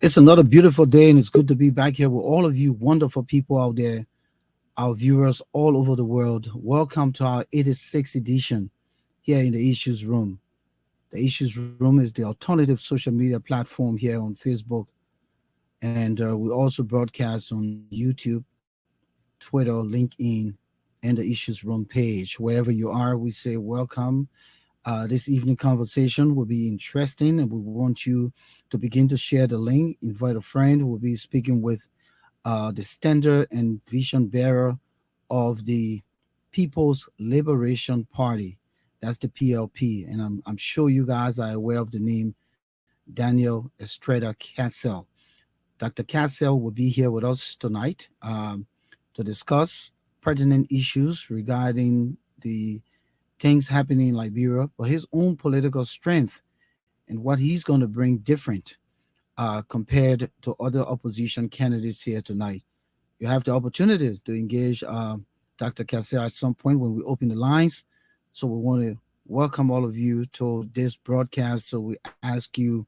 It's another beautiful day, and it's good to be back here with all of you wonderful people out there, our viewers all over the world. Welcome to our 86th edition here in the Issues Room. The Issues Room is the alternative social media platform here on Facebook, and we also broadcast on YouTube, Twitter, LinkedIn, and the Issues Room page. Wherever you are, we say welcome. This evening conversation will be interesting, and we want you to begin to share the link. Invite a friend. We'll be speaking with the standard and vision bearer of the People's Liberation Party. That's the PLP, and I'm sure you guys are aware of the name Daniel Estrada Cassell. Dr. Cassell will be here with us tonight to discuss pertinent issues regarding the things happening in Liberia, but his own political strength and what he's going to bring different compared to other opposition candidates here tonight. You have the opportunity to engage Dr. Cassell at some point when we open the lines. So we want to welcome all of you to this broadcast. So we ask you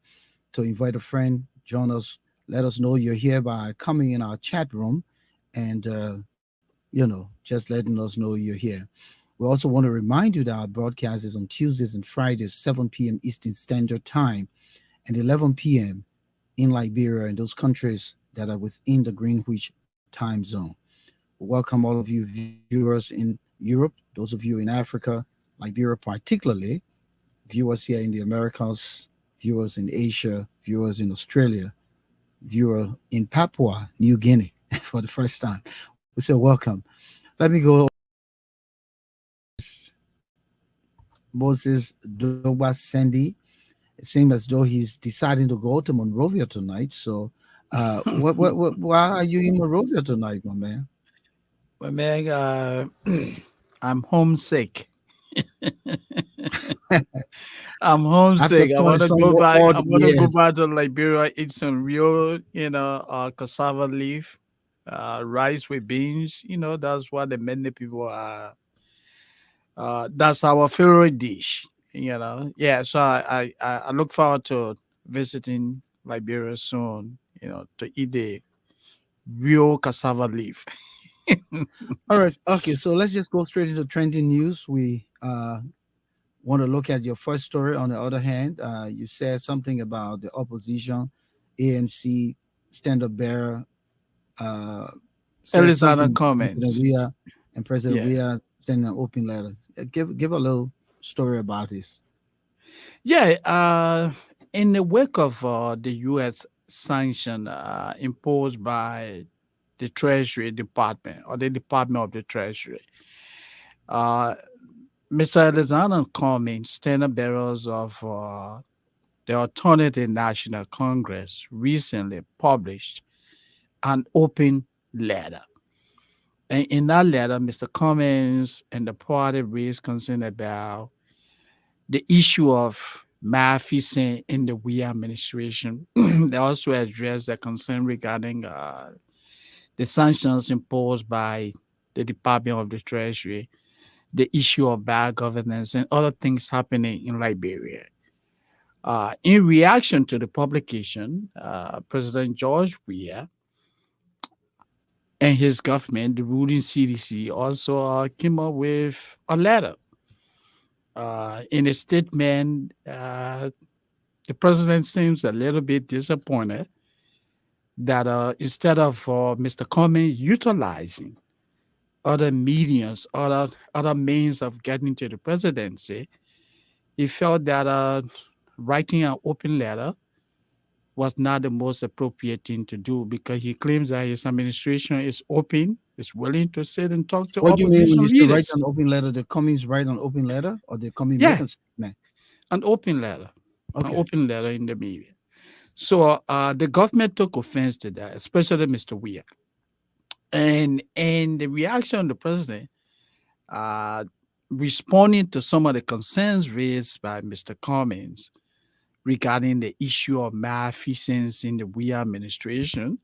to invite a friend, join us, let us know you're here by coming in our chat room and, just letting us know you're here. We also want to remind you that our broadcast is on Tuesdays and Fridays, 7 p.m. Eastern Standard Time and 11 p.m. in Liberia and those countries that are within the Greenwich time zone. We welcome all of you viewers in Europe, those of you in Africa, Liberia particularly, viewers here in the Americas, viewers in Asia, viewers in Australia, viewer in Papua New Guinea for the first time. We say welcome. Let me go. Moses Doba Sandy. It seems as though he's deciding to go to Monrovia tonight. So, why are you in Monrovia tonight, my man? Well, Meg, I'm homesick. I'm After homesick. I want 20 to some go back. odd I want to go years. back to Liberia, eat some real, cassava leaf, rice with beans. That's what the many people are. That's our favorite dish. Yeah. So I look forward to visiting Liberia soon. To eat the real cassava leaf. All right. Okay. So let's just go straight into trending news. We want to look at your first story. On the other hand, you said something about the opposition, ANC stand-up bearer says Elizana something. President comments. Weah and President Yeah. Weah sending an open letter. Give a little story about this. Yeah, in the wake of the U.S. sanction imposed by the Treasury Department or the Department of the Treasury, uh, Mr. Alexander Cummings, standard bearers of the Alternative National Congress, recently published an open letter. And in that letter, Mr. Cummings and the party raised concern about the issue of malfeasance in the we administration. They also addressed the concern regarding the sanctions imposed by the Department of the Treasury, the issue of bad governance, and other things happening in Liberia. In reaction to the publication, President George Weah and his government, the ruling CDC, also came up with a letter. In a statement, the president seems a little bit disappointed that instead of Mr. Comey utilizing other mediums, other means of getting to the presidency, he felt that writing an open letter was not the most appropriate thing to do because he claims that his administration is open, is willing to sit and talk to What do you mean when opposition you say write leaders. an open letter? The Cummings write an open letter, or the Cummings make Yeah, a statement? an open letter, an Okay. open letter in the media. So the government took offense to that, especially Mr. Weir. And the reaction of the president, uh, responding to some of the concerns raised by Mr. Cummings regarding the issue of malfeasance in the Weir administration,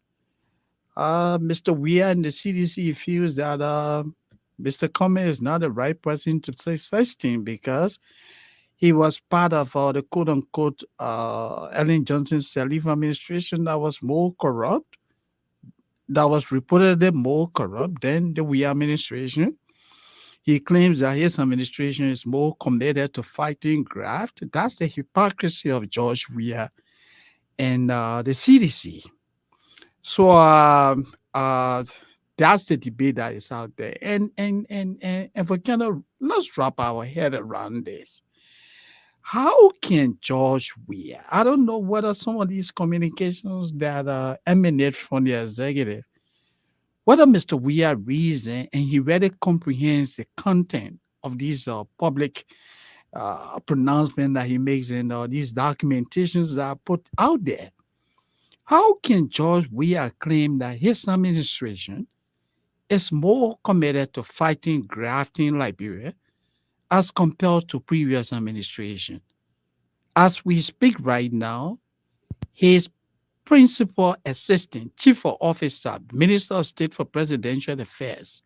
Mr. Weir and the CDC feels that Mr. Cummings is not the right person to say such thing because He was part of the quote unquote Ellen Johnson Sirleaf administration that was more corrupt, that was reportedly more corrupt than the we administration. He claims that his administration is more committed to fighting graft. That's the hypocrisy of George Weah and the CDC. So that's the debate that is out there. And Volcano, let's wrap our head around this. How can George Weah? I don't know whether some of these communications that emanate from the executive, whether Mr. Weah reason and he really comprehends the content of these public pronouncement that he makes in these documentations that are put out there. How can George Weah claim that his administration is more committed to fighting grafting in Liberia as compared to previous administration? As we speak right now, his principal assistant, chief of officer, minister of state for presidential affairs,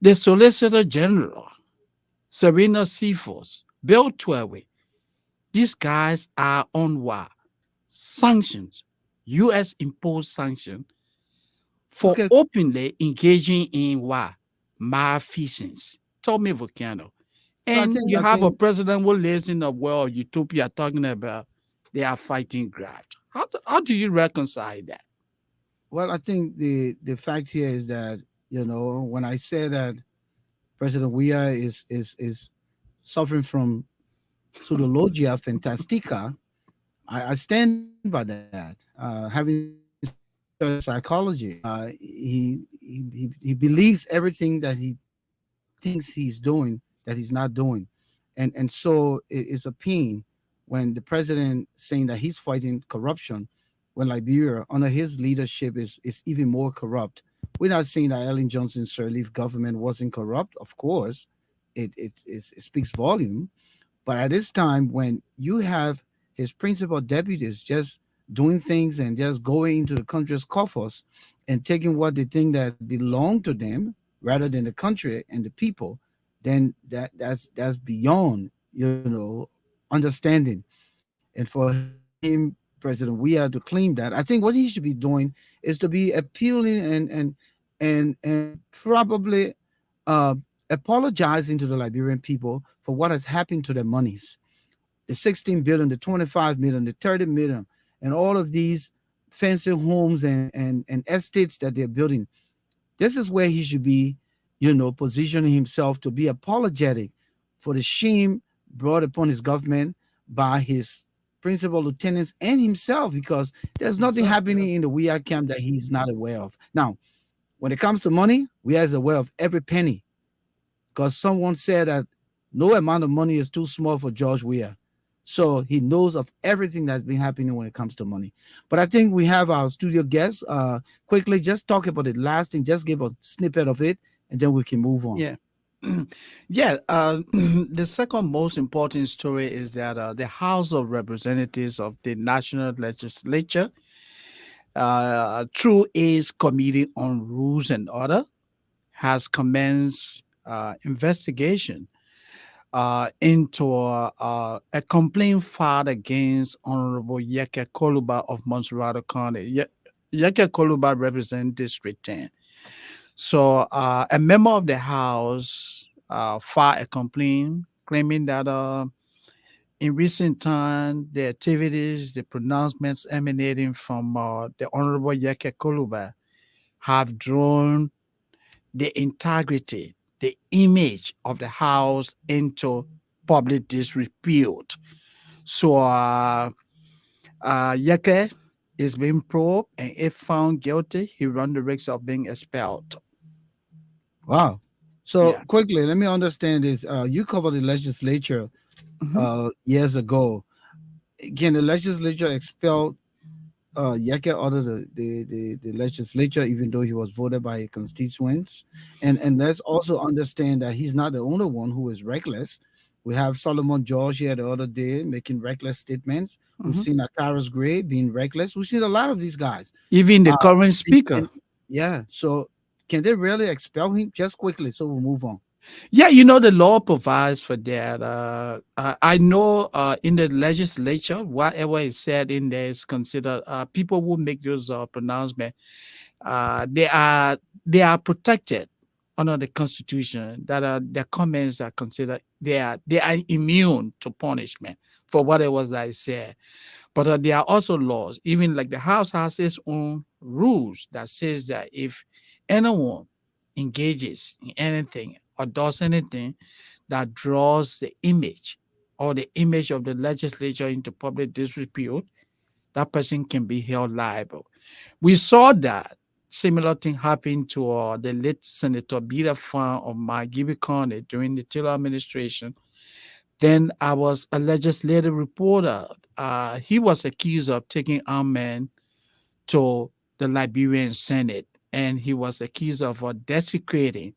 the solicitor general, Serena Seaforth, Bill 12, these guys are on what? Sanctions, U.S. imposed sanctions for Okay, openly engaging in what? Malfeasance. Tell me, Volcano. so And you I have a think, president who lives in a world utopia talking about they are fighting graft. How do you reconcile that? well, I think the fact here is that, when I say that President Weah is suffering from pseudologia fantastica, I stand by that. Having studied psychology, he believes everything that he thinks he's doing that he's not doing, and so it's a pain when the president saying that he's fighting corruption when Liberia under his leadership is even more corrupt. We're not saying that Ellen Johnson Sirleaf government wasn't corrupt. Of course, it speaks volume, but at this time, when you have his principal deputies just doing things and just going into the country's coffers and taking what they think that belong to them rather than the country and the people, then that's beyond understanding. And for him, President Weah, to claim that, I think what he should be doing is to be appealing and probably uh, apologizing to the Liberian people for what has happened to their monies, the 16 billion, the 25 million, the 30 million, and all of these fancy homes and estates that they're building. This is where he should be, positioning himself to be apologetic for the shame brought upon his government by his principal lieutenants and himself, because there's nothing Exactly. happening in the Weah camp that he's not aware of. Now, when it comes to money, Weah is aware of every penny, because someone said that no amount of money is too small for George Weah. So he knows of everything that's been happening when it comes to money. But I think we have our studio guest. Quickly, just talk about the last thing. Just give a snippet of it, and then we can move on. Yeah. Yeah. The second most important story is that the House of Representatives of the National Legislature, through its Committee on Rules and Order, has commenced investigation into a complaint filed against Honorable Yeke Koluba of Montserrat County. Yeke Koluba represents District 10. So a member of the House filed a complaint claiming that in recent time, the activities, the pronouncements emanating from the Honorable Yeke Koluba have drawn the integrity, the image of the House into public disrepute. So Yeke is being probed, and if found guilty, he runs the risk of being expelled. Wow. So Yeah. quickly, let me understand this. You covered the legislature Mhm. years ago. Can the legislature expel Yeke out of the legislature, even though he was voted by constituents? And let's also understand that he's not the only one who is reckless. We have Solomon George here the other day making reckless statements. We've Mhm. seen Akaris Gray being reckless. We've seen a lot of these guys. Even the Uh, current speaker. and yeah, so can they really expel him? Just quickly, so we'll move on. Yeah, the law provides for that. I know in the legislature, whatever is said in there is considered. People who make those pronouncements, uh, they are they are protected under the Constitution. That their comments are considered. They are immune to punishment for whatever I said. But there are also laws. Even like the House has its own rules that says that if anyone engages in anything or does anything that draws the image or the image of the legislature into public disrepute, that person can be held liable. We saw that similar thing happen to the late Senator Peter Fan of Margibi County during the Taylor administration. Then I was a legislative reporter. He was accused of taking armed men to the Liberian Senate, and he was accused of desecrating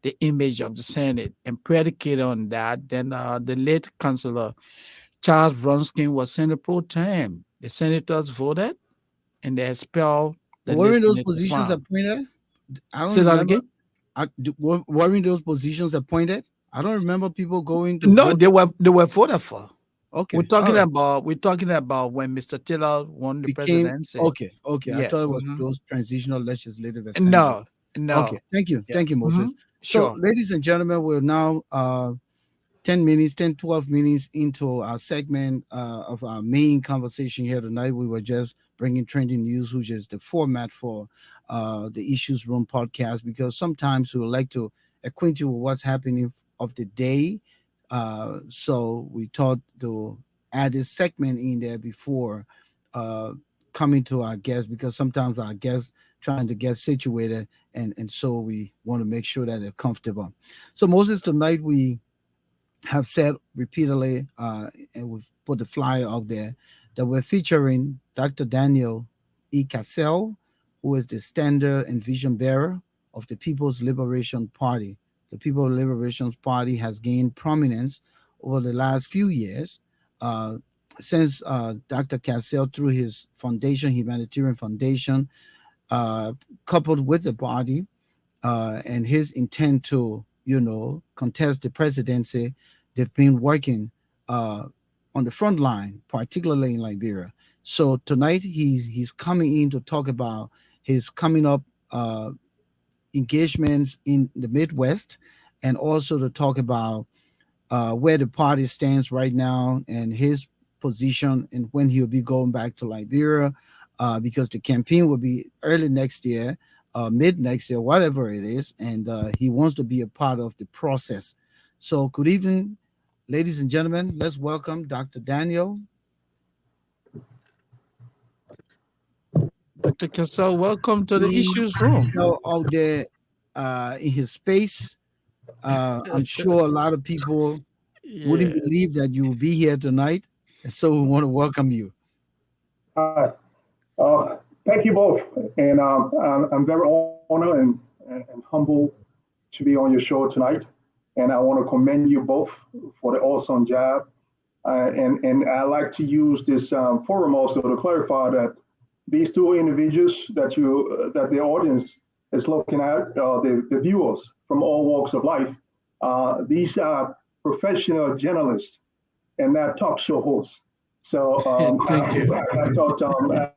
the image of the Senate. And predicated on that, then the late Councillor Charles Bronskin was Senator pro tem. The senators voted and they expelled the late Weren't those Senator positions Farm. appointed? I don't Say that remember. again? Weren't those positions appointed? I don't remember people going to No, vote. they were voted for. We're Okay, all talking right. about we're talking about when Mr. Taylor won the Became presidency. okay. Okay, I Yeah. thought it was those transitional legislative assemblies. No, Okay, no. Yeah. thank you, hmm Moses. So, Sure. ladies and gentlemen, we're now 10 minutes, 10, 12 minutes into our segment of our main conversation here tonight. We were just bringing trending news, which is the format for the Issues Room podcast, because sometimes we would like to acquaint you with what's happening of the day. So we thought to add this segment in there before uh, coming to our guests, because sometimes our guests trying to get situated, and so we want to make sure that they're comfortable. So Moses, tonight we have said repeatedly, and we've put the flyer out there, that we're featuring Dr. Daniel E. Cassell, who is the standard and vision bearer of the People's Liberation Party. The People's Liberation Party has gained prominence over the last few years uh, since Dr. Cassell, through his foundation, humanitarian foundation, uh, coupled with the party, and his intent to, contest the presidency, they've been working uh, on the front line, particularly in Liberia. So tonight he's coming in to talk about his coming up engagements in the Midwest, and also to talk about where the party stands right now and his position, and when he'll be going back to Liberia, because the campaign will be early next year, mid next year, whatever it is, and he wants to be a part of the process. So, good evening, ladies and gentlemen. Let's welcome Dr. Daniel. Dr. Cassell, welcome to the He issues room. so out there in his space. I'm sure a lot of people wouldn't Yeah. believe that you will be here tonight, and so we want to welcome you. Hi. Thank you both. And I'm very honored and humbled to be on your show tonight. And I want to commend you both for the awesome job. And I like to use this forum also to clarify that these two individuals that the audience is looking at, the viewers from all walks of life, these are professional journalists and not talk show hosts. So Thank you. I thought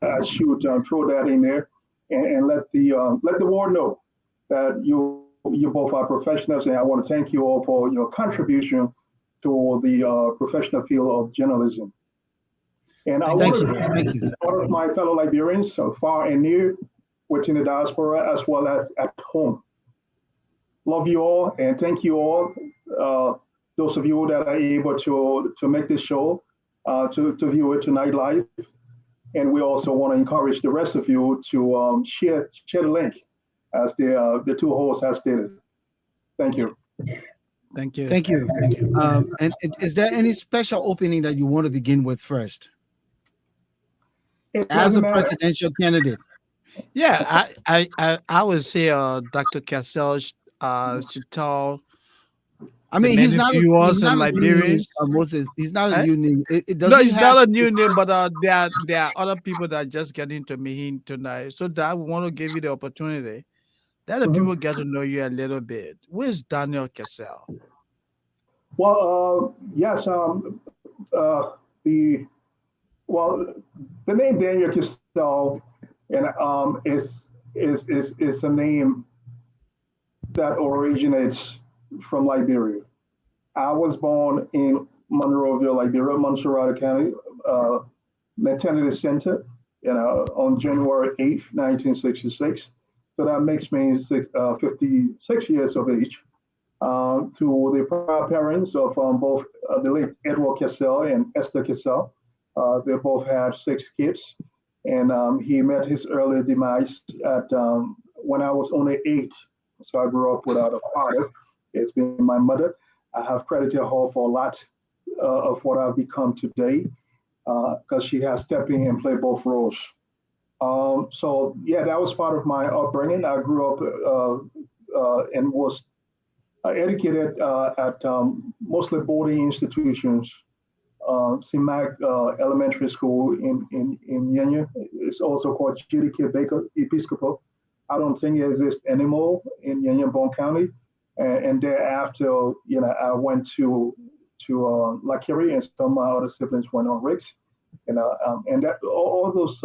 I should throw that in there and let the world know that you both are professionals, and I want to thank you all for your contribution to the professional field of journalism. And I Thank want you. Thank you. to all of my fellow Liberians, far and near, within the diaspora as well as at home. Love you all, and thank you all. Those of you that are able to make this show, to view it tonight live. And we also want to encourage the rest of you to share the link, as the two hosts have stated. Thank you. Thank you. Thank you. Thank you. And is there any special opening that you want to begin with first, It as doesn't a matter. presidential candidate? Yeah, I would say Dr. Cassell should tell I the mean, he's many not a he's viewers and not a new name, Liberians. Moses. He's not a Eh? new name. Does No, he it's have? not a new name, but there are other people that are just getting to me tonight. So that we want to give you the opportunity Let the people get to know you a little bit. Who is Daniel Cassell? Well, yes, the well, the name Daniel Cassell and is a name that originates from Liberia. I was born in Monrovia, Liberia, Montserrat County, maternity center, on January 8th, 1966. So that makes me 56 years of age. To the proud parents of both the late Edward Cassell and Esther Cassell. They both had 6 kids, and he met his early demise at when I was only 8. So I grew up without a father. It's been my mother. I have credited her for a lot of what I've become today because she has stepped in and played both roles. So yeah, that was part of my upbringing. I grew up and was educated at mostly boarding institutions. St. Mac Elementary School in Yenya. It's also called G.D.K. Baker Episcopal. I don't think it exists anymore in Yenya, Bon County. And thereafter, I went to La Curie, and some of my other siblings went on Riggs. And that all those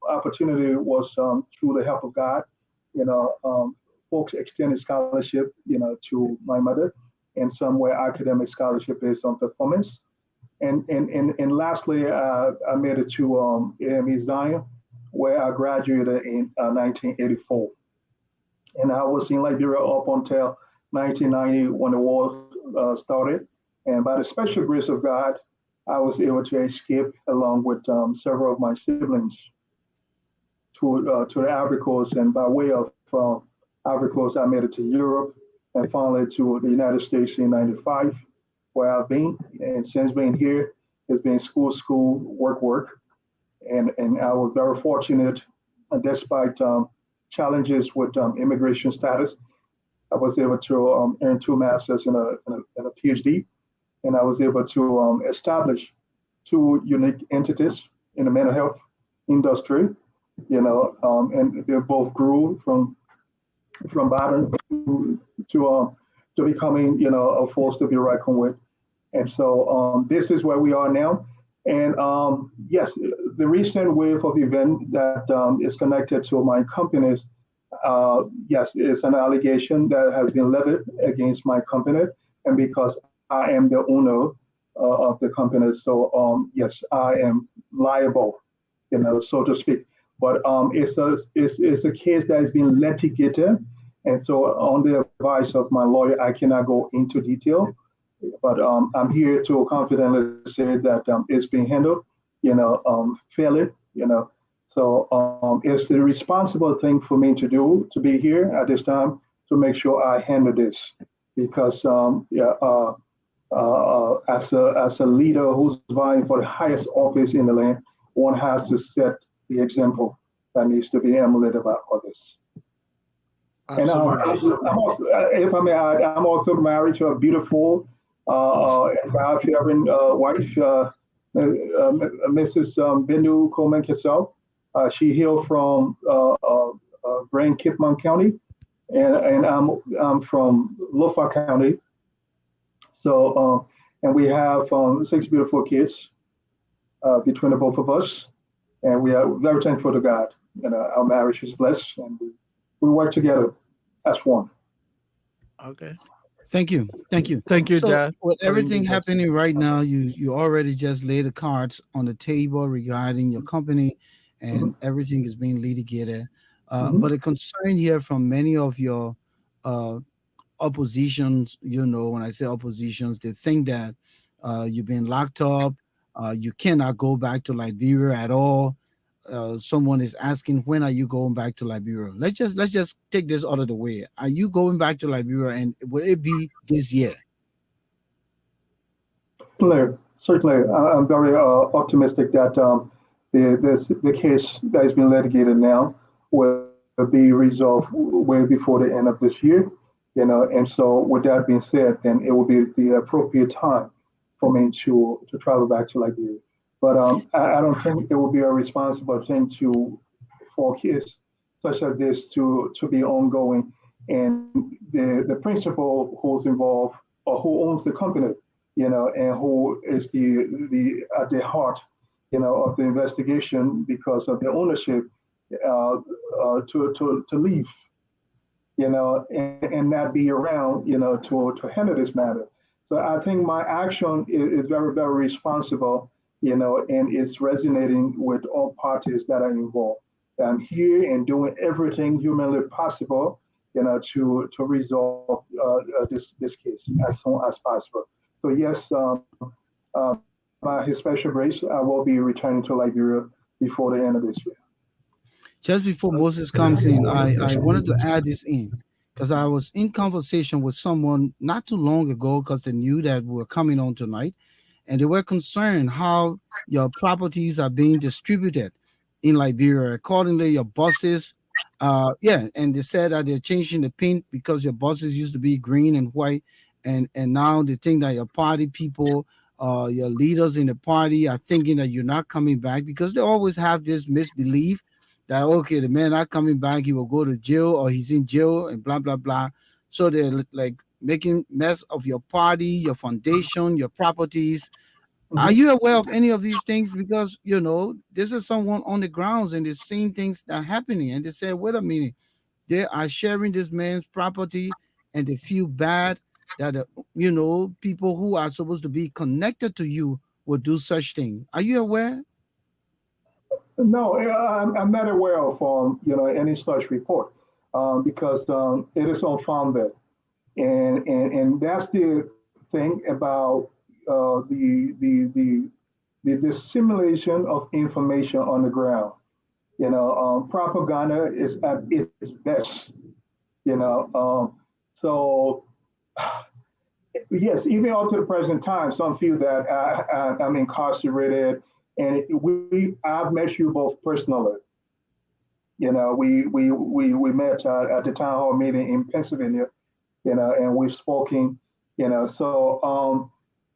opportunity was through the help of God. Folks extended scholarship, to my mother, and some were academic scholarship based on performance. And lastly, I made it to AME Zion, where I graduated in 1984. And I was in Liberia up until 1990 when the war started. And by the special grace of God, I was able to escape along with several of my siblings to the Ivory Coast. And by way of Ivory Coast, I made it to Europe and finally to the United States in '95, where I've been. And since being here, it's been school, work. And I was very fortunate, despite challenges with immigration status. I was able to earn 2 masters and a PhD, and I was able to establish 2 unique entities in the mental health industry. And they both grew from bottom to becoming a force to be reckoned with. And so this is where we are now. And yes, the recent wave of event that is connected to my companies, yes, it's an allegation that has been levied against my company, and because I am the owner of the company, so yes, I am liable, so to speak. But it's a case that has been litigated, and so on the advice of my lawyer, I cannot go into detail. But I'm here to confidently say that it's being handled, fairly, So it's the responsible thing for me to do, to be here at this time, to make sure I handle this. Because as a leader who's vying for the highest office in the land, one has to set the example that needs to be emulated by others. Absolutely. And I'm also, if I may add, I'm also married to a beautiful God-fearing wife, Mrs. Bindu Coleman Cassell. She hails from Grand Kipman County, and I'm from Lofa County. So, and we have 6 beautiful kids between the both of us, and we are very thankful to God. Our marriage is blessed, and we work together as one. Okay. Thank you. Thank you, So Dad. with for everything invitation. happening right now, you already just laid the cards on the table regarding your company, and everything is being litigated. But a concern here from many of your uh, oppositions, when I say oppositions, they think that you've been locked up, you cannot go back to Liberia at all. Someone is asking, when are you going back to Liberia? Let's just take this out of the way. Are you going back to Liberia, and will it be this year? Certainly, I'm very optimistic that the case that has been litigated now will be resolved way before the end of this year. And so with that being said, then it will be the appropriate time for me to travel back to Liberia. But I don't think it would be a responsible thing for a case such as this to be ongoing and the principal who's involved or who owns the company, and who is the at the heart, of the investigation because of the ownership, to leave, and not be around, to handle this matter. So I think my action is very, very responsible, and it's resonating with all parties that are involved. I'm here and doing everything humanly possible, to resolve this case as soon as possible. So yes, by His special grace, I will be returning to Liberia before the end of this year. Just before Moses comes in, I wanted to add this in because I was in conversation with someone not too long ago because they knew that we were coming on tonight, and they were concerned how your properties are being distributed in Liberia. Accordingly, your buses, yeah, and they said that they're changing the paint because your buses used to be green and white, and now they think that your party people, your leaders in the party are thinking that you're not coming back because they always have this misbelief that okay, the man not coming back, he will go to jail or he's in jail and blah blah blah. So they're like making mess of your party, your foundation, your properties. Are Mhm. you aware of any of these things? Because this is someone on the grounds and they're seeing things that are happening, and they say, "Wait a minute, they are sharing this man's property, and they feel bad that people who are supposed to be connected to you will do such thing." Are you aware? No, I'm not aware of any such report, because it is unfounded, and that's the thing about the dissemination of information on the ground. Propaganda is at its best. You know, so yes, even up to the present time, some feel that I'm incarcerated, and I've met you both personally. We met at the town hall meeting in Pennsylvania, and we've spoken, So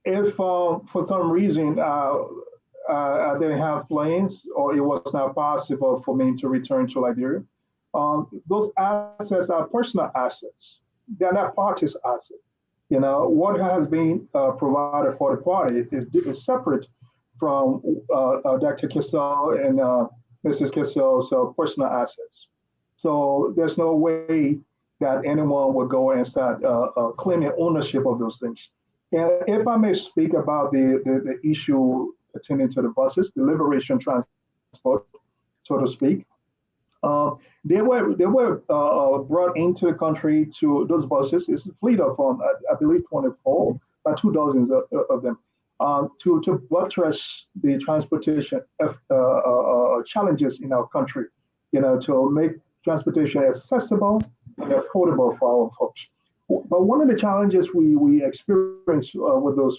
if for some reason I didn't have planes or it was not possible for me to return to Liberia, those assets are personal assets. They're not party's assets. What has been provided for the party is separate from Dr. Kissel and Mrs. Kissel's personal assets. So there's no way that anyone would go and start claiming ownership of those things. And if I may speak about the issue pertaining to the buses, the liberation transport, so to speak, they were brought into the country to those buses. It's a fleet of I believe 24, about two dozens of them, to buttress the transportation challenges in our country. To make transportation accessible and affordable for our folks. But one of the challenges we experience with those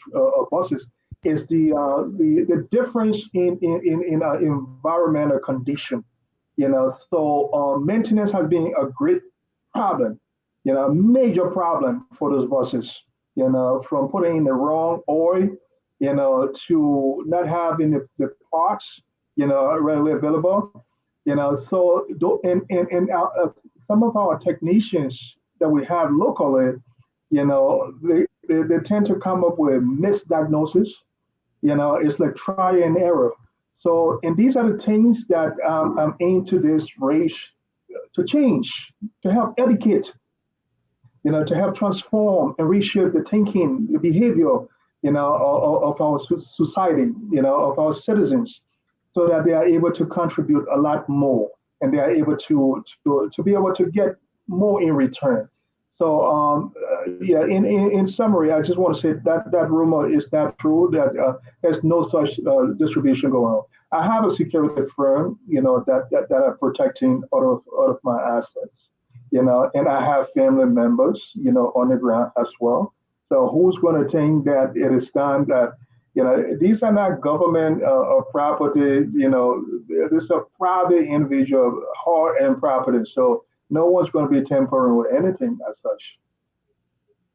buses is the difference in environmental condition. So maintenance has been a great problem, major problem for those buses. From putting in the wrong oil, to not having the parts, readily available. So some of our technicians that we have locally, they tend to come up with misdiagnosis. It's like try and error. So, and these are the things that I'm aimed to this race to change, to help educate, to help transform and reshape the thinking, the behavior, of our society, of our citizens, so that they are able to contribute a lot more, and they are able to be able to get more in return. So, yeah, in summary, I just want to say that that rumor is not true. That there's no such distribution going on. I have a security firm, that are protecting all of my assets, and I have family members, on the ground as well. So who's going to think that it is done that, these are not government properties, this is a private individual hard and property. So no one's going to be tampering with anything as such.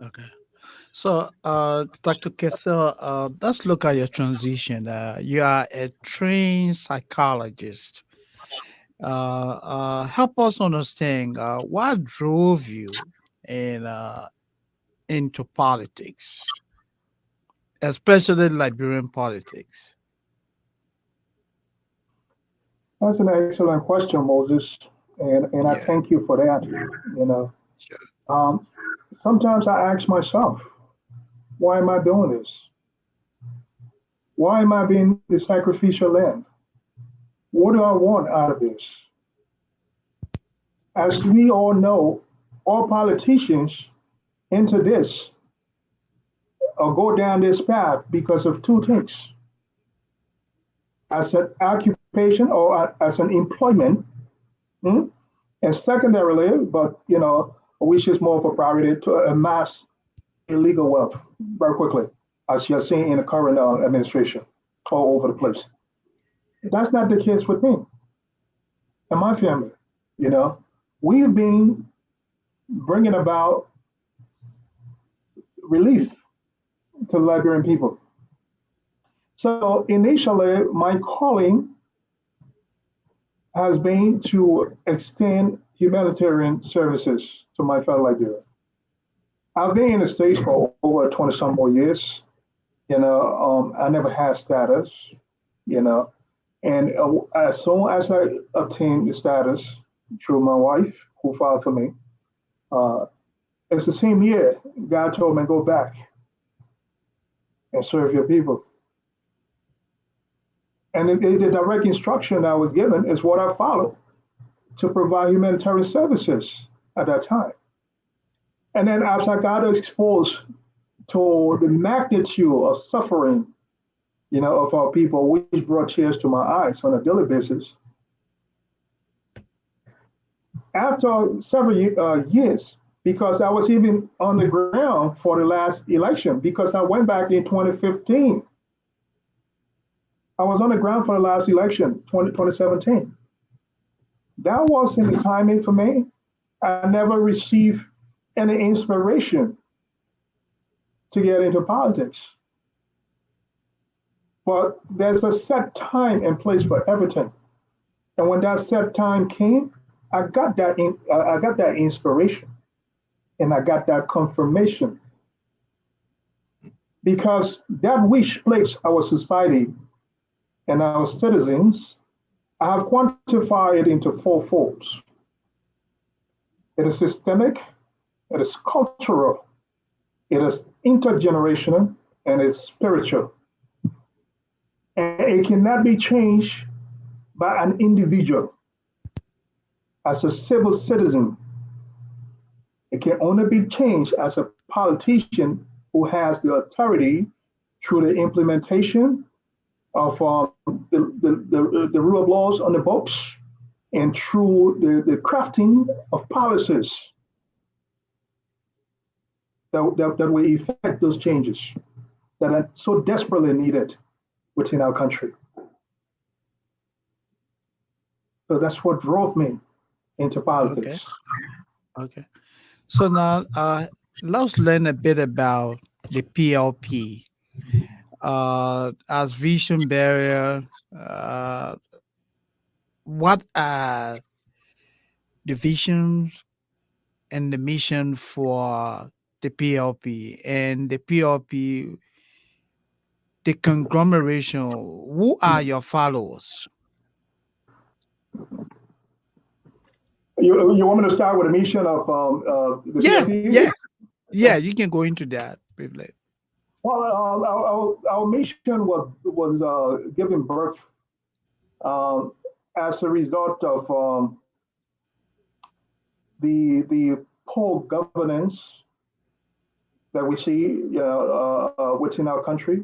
Okay. So, Dr. Kessel, let's look at your transition. You are a trained psychologist, Help us understand what drove you in, into politics, especially Liberian politics. That's an excellent question, Moses, and I Yeah, thank you for that. You know, sure. um, sometimes I ask myself, why am I doing this? Why am I being the sacrificial lamb? What do I want out of this? As we all know, all politicians enter this or go down this path because of two things: as an occupation or as an employment, hmm, and secondarily, but which is more of a priority, to amass illegal wealth very quickly, as you're seeing in the current administration all over the place. That's not the case with me and my family. You know, we've been bringing about relief to the Liberian people. So initially, my calling has been to extend humanitarian services to my fellow Liberians. I've been in the States for over 20 some more years. I never had status, you know, and as soon as I obtained the status through my wife, who filed for me, uh, it's the same year God told me go back and serve your people. And the direct instruction I was given is what I followed to provide humanitarian services at that time. And then as I got exposed to the magnitude of suffering, of our people, which brought tears to my eyes on a daily basis, after several years, because I was even on the ground for the last election, because I went back in 2015. I was on the ground for the last election, 2017. That wasn't the timing for me. I never received any inspiration to get into politics. But there's a set time and place for everything. And when that set time came, I got that inspiration and I got that confirmation because that which plagues our society and our citizens, I have quantified it into four folds. It is systemic, it is cultural, it is intergenerational, and it's spiritual. And it cannot be changed by an individual. As a civil citizen, it can only be changed as a politician who has the authority through the implementation of the rule of laws on the books and through the crafting of policies that will effect those changes that are so desperately needed within our country. So that's what drove me into Okay. politics. Okay. So now, let's learn a bit about the PLP. As vision barrier, what are the vision and the mission for the PLP and the PLP, the conglomeration? Who are your followers? You want me to start with a mission of the Yeah, PLP? yeah, yeah. You can go into that briefly. Well, our mission was given birth um, as a result of the poor governance that we see within our country,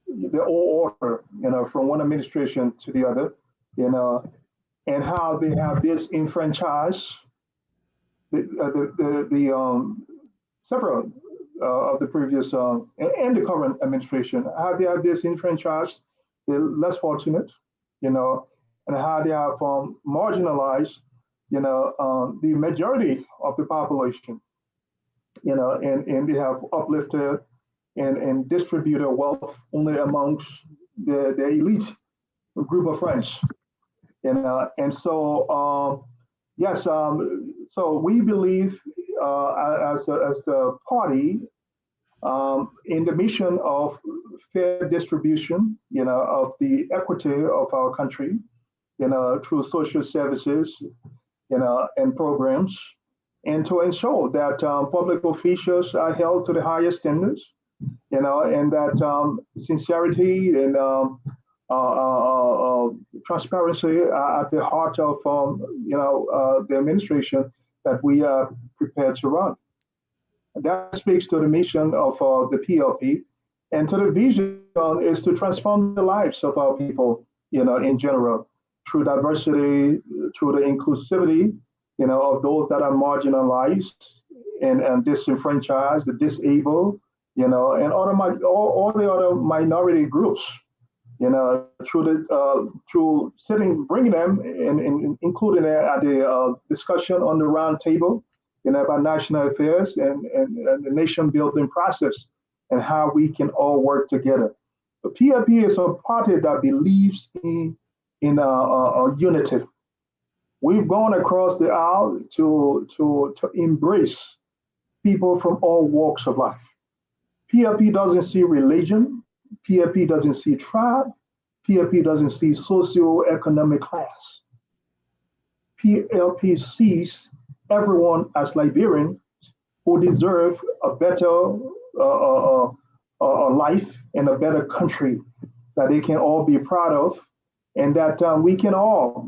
the old order, from one administration to the other, you know, and how they have disenfranchised the several of the previous and the current administration, how they have disenfranchised the less fortunate, and how they have marginalized, the majority of the population, and they have uplifted and distributed wealth only amongst the elite group of friends. And so yes, so we believe as the party in the mission of fair distribution, of the equity of our country, through social services, and programs, and to ensure that public officials are held to the highest standards, and that sincerity and transparency are at the heart of, the administration that we are prepared to run. That speaks to the mission of the PLP, and to the vision is to transform the lives of our people, in general, through diversity, through the inclusivity, of those that are marginalized and disenfranchised, the disabled, and all the other minority groups, through sitting, bringing them and including them at the discussion on the round table, about national affairs and the nation building process and how we can all work together. The PLP is a party that believes in unity. We've gone across the aisle to embrace people from all walks of life. PLP doesn't see religion. PLP doesn't see tribe. PLP doesn't see socioeconomic class. PLP sees everyone as Liberians who deserve a better life and a better country that they can all be proud of, and that we can all,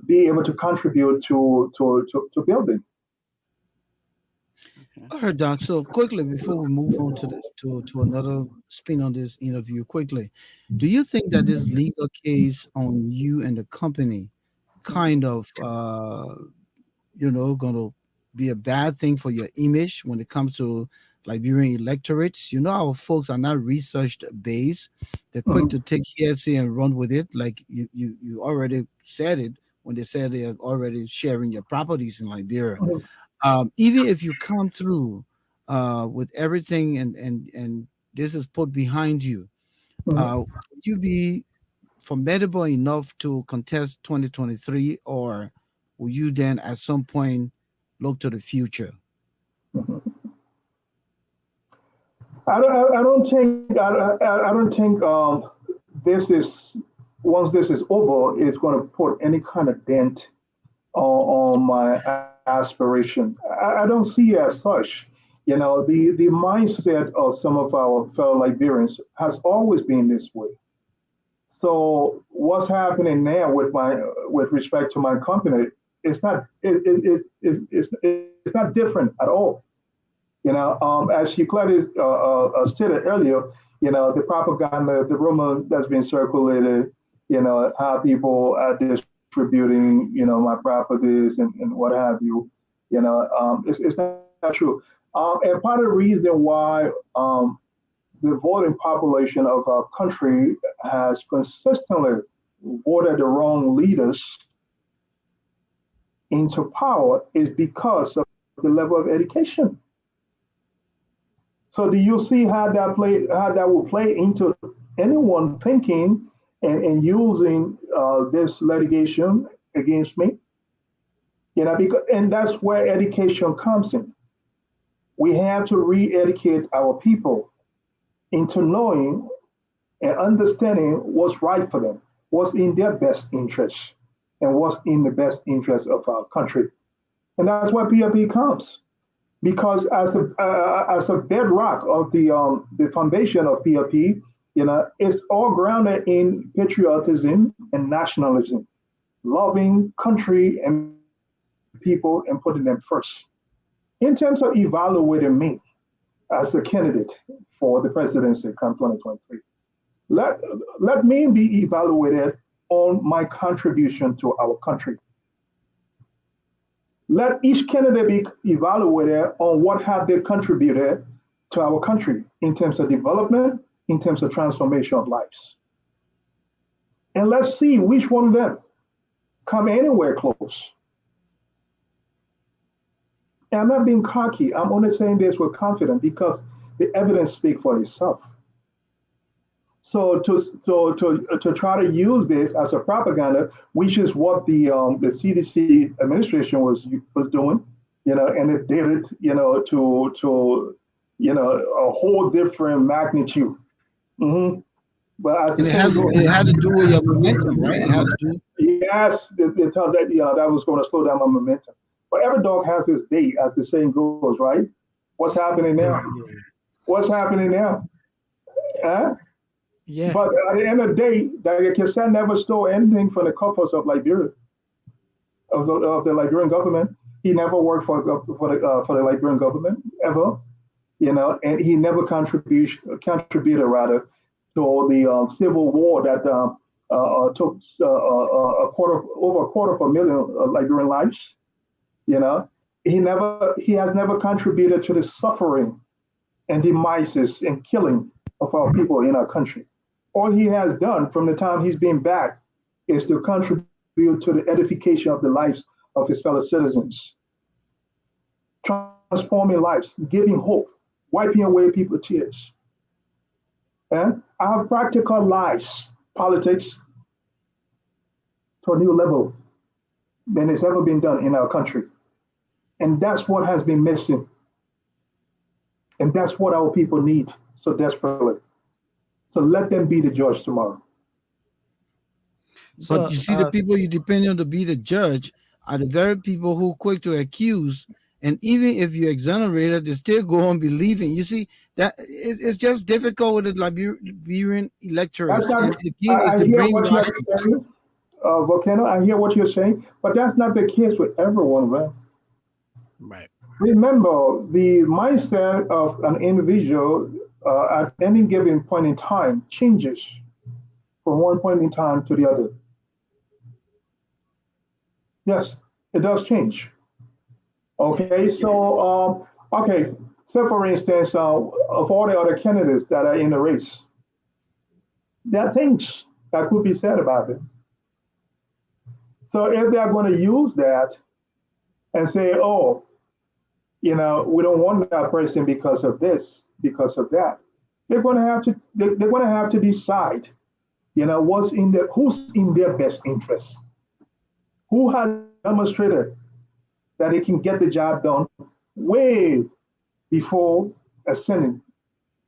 be able to contribute to building. All right, Doc. So quickly, before we move on to to another spin on this interview, quickly, do you think that this legal case on you and the company kind of going to be a bad thing for your image when it comes to Liberian electorates? Our folks are not research based. They're quick to Mhm, take hearsay and run with it. Like you already said it when they said they are already sharing your properties in Liberia. mhm, Even if you come through with everything and this is put behind you, mhm. would you be formidable enough to contest 2023, or will you then at some point look to the future? I don't think this is once this is over, it's going to put any kind of dent on my aspiration. I don't see it as such. The mindset of some of our fellow Liberians has always been this way. So what's happening now with respect to my company, it's not different at all. As you clearly stated earlier, the propaganda, the rumor that's been circulated, how people are distributing, my properties and what have you, it's not true. And part of the reason why the voting population of our country has consistently voted the wrong leaders into power is because of the level of education. So do you see how that will play into anyone thinking and using this litigation against me? And that's where education comes in. We have to re-educate our people into knowing and understanding what's right for them, what's in their best interest, and what's in the best interest of our country. And that's where PLP comes. Because as a bedrock of the foundation of PLP, it's all grounded in patriotism and nationalism, loving country and people and putting them first. In terms of evaluating me as a candidate for the presidency come 2023, let let me be evaluated on my contribution to our country. Let each candidate be evaluated on what have they contributed to our country in terms of development, in terms of transformation of lives. And let's see which one of them come anywhere close. And I'm not being cocky. I'm only saying this with confidence because the evidence speaks for itself. So to try to use this as a propaganda, which is what the CDC administration was doing, and it did it, to a whole different magnitude. hmm But as And the saying it had to do with your goes, momentum, right? It had to do. yes, they thought that that was going to slow down my momentum. But every dog has his day, as the saying goes, right? What's happening now? Yeah. What's happening now? Huh? Yeah. But at the end of the day, Dr. Kessel never stole anything from the coffers of Liberia, of the Liberian government. He never worked for the Liberian government ever, and he never contributed rather to the civil war that took over a quarter of a million Liberian lives. You know, he has never contributed to the suffering and demises and killing of our people in our country. All he has done from the time he's been back is to contribute to the edification of the lives of his fellow citizens, transforming lives, giving hope, wiping away people's tears. And our practical lives, politics to a new level than it's ever been done in our country. And that's what has been missing. And that's what our people need so desperately. So let them be the judge tomorrow. But So you see, the people you depend on to be the judge are the very people who quick to accuse. And even if you exonerate it, they still go on believing. You see, it's just difficult with the Liberian That's electors. not, And again, it's I the hear what you're brainwashing. saying, Volcano. I hear what you're saying, but that's not the case with everyone, man. right. Remember, the mindset of an individual at any given point in time changes from one point in time to the other. Yes, it does change. Yeah. Okay, so okay, so for instance, of all the other candidates that are in the race, there are things that could be said about it. So if they are going to use that and say, oh, we don't want that person because of this, because of that, they're going to have to decide, who's in their best interest, who has demonstrated that they can get the job done way before ascending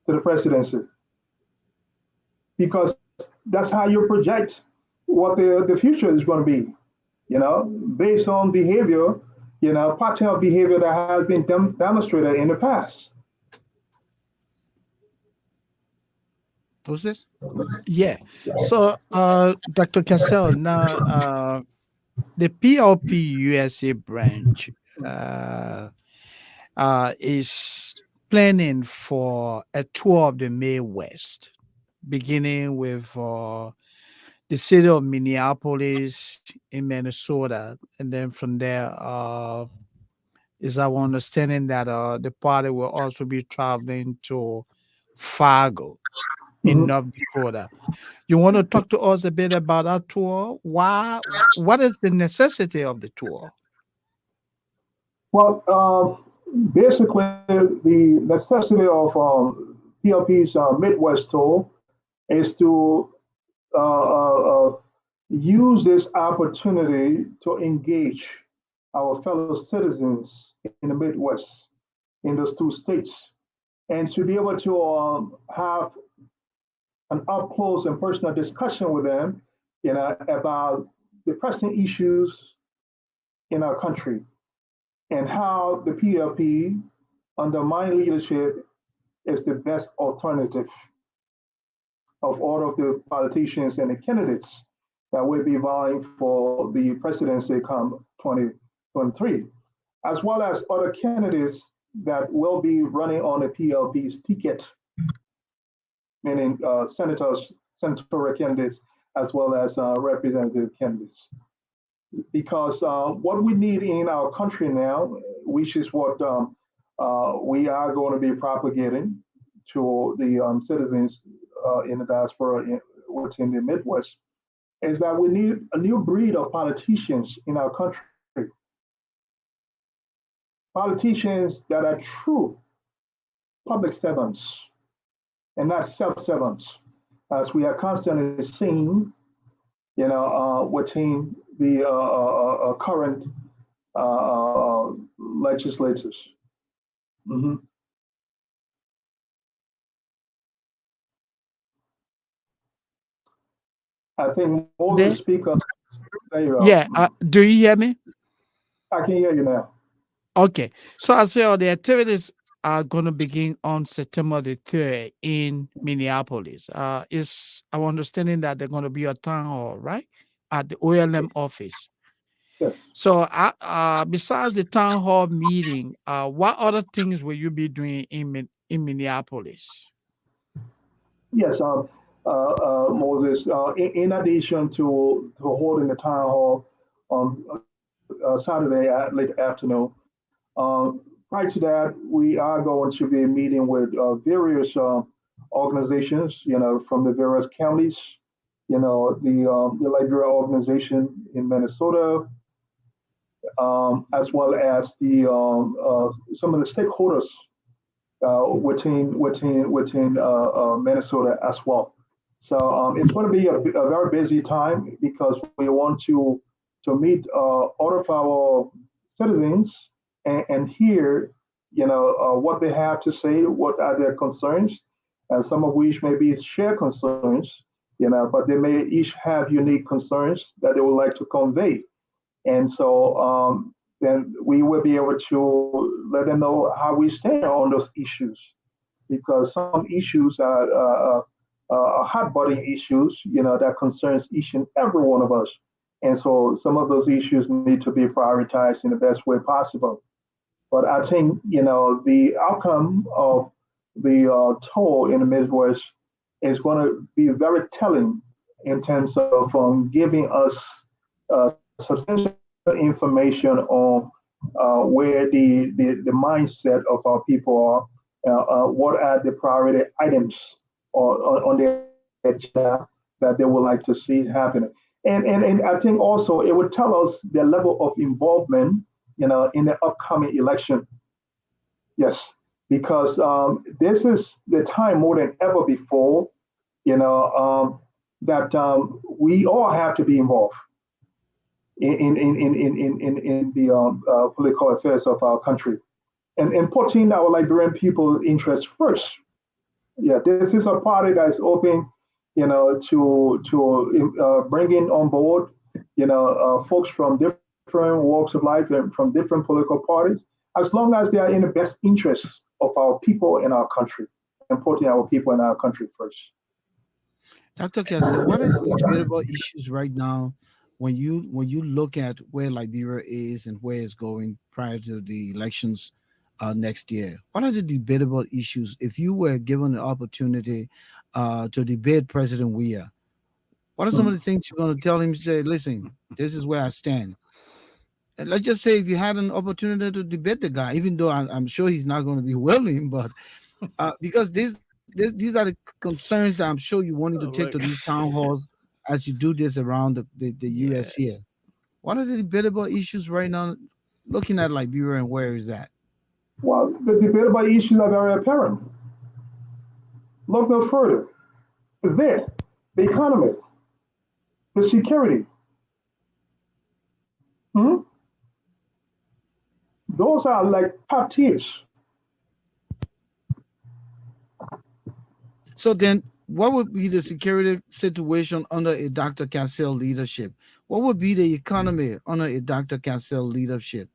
to the presidency, because that's how you project what the future is going to be, based on behavior, pattern of behavior that has been demonstrated in the past. Who's this? Yeah. So Dr. Cassell, now the PLP USA branch uh, is planning for a tour of the Midwest, beginning with the city of Minneapolis in Minnesota, and then from there, is our understanding that the party will also be traveling to Fargo in Mhm. North Dakota. You want to talk to us a bit about our tour? Why? What is the necessity of the tour? Well, basically, the necessity of PLP's Midwest tour is to use this opportunity to engage our fellow citizens in the Midwest, in those two states, and to be able to have an up close and personal discussion with them, about the pressing issues in our country and how the PLP under my leadership is the best alternative of all of the politicians and the candidates that will be vying for the presidency come 2023, as well as other candidates that will be running on the PLP's ticket, meaning senatorial candidates, as well as representative candidates. Because what we need in our country now, which is what we are going to be propagating to the citizens in the diaspora, what's in the Midwest, is that we need a new breed of politicians in our country. Politicians that are true public servants and not self servants. as we are constantly seeing, within the current legislators. Hmm. I think most of the There? speakers, there you Yeah. go. Do you hear me? I can hear you now. Okay. So I say all the activities are going to begin on September the 3rd in Minneapolis. Is our understanding that they're going to be a town hall, right? At the OLM office. Yes. So, besides the town hall meeting, what other things will you be doing in Minneapolis? Yes, Moses. In addition to holding the town hall on Saturday at late afternoon, prior to that, we are going to be meeting with various organizations, from the various counties, the Liberia organization in Minnesota, as well as the some of the stakeholders within Minnesota as well. So it's going to be a very busy time because we want to meet all of our citizens and hear what they have to say, what are their concerns, and some of which may be shared concerns, but they may each have unique concerns that they would like to convey. And so then we will be able to let them know how we stand on those issues, because some issues are hot button issues, that concerns each and every one of us. And so some of those issues need to be prioritized in the best way possible. But I think, the outcome of the toll in the Midwest is going to be very telling in terms of giving us substantial information on where the mindset of our people are, what are the priority items on their agenda that they would like to see happening. And I think also it would tell us the level of involvement, in the upcoming election. Yes, because this is the time more than ever before, that we all have to be involved in the political affairs of our country, and putting our Liberian people interests first. Yeah, this is a party that is open, to bringing on board, folks from different walks of life and from different political parties, as long as they are in the best interests of our people in our country, and putting our people in our country first. Dr. Kessel, what are the debatable issues right now when you look at where Liberia is and where it's going prior to the elections next year? What are the debatable issues if you were given the opportunity to debate President Weah? What are some of the things you're going to tell him? Say, listen, this is where I stand. And let's just say if you had an opportunity to debate the guy, even though I'm sure he's not going to be willing, but because these are the concerns that I'm sure you wanted to take to Like, these town halls as you do this around the US yeah. here. What are the debatable issues right now looking at Liberia and where is that? Well, the debatable issues are very apparent. Look no further. There, the economy, the security, hmm? Those are like top tiers. So then what would be the security situation under a Dr. Cassell leadership? What would be the economy under a Dr. Cassell leadership?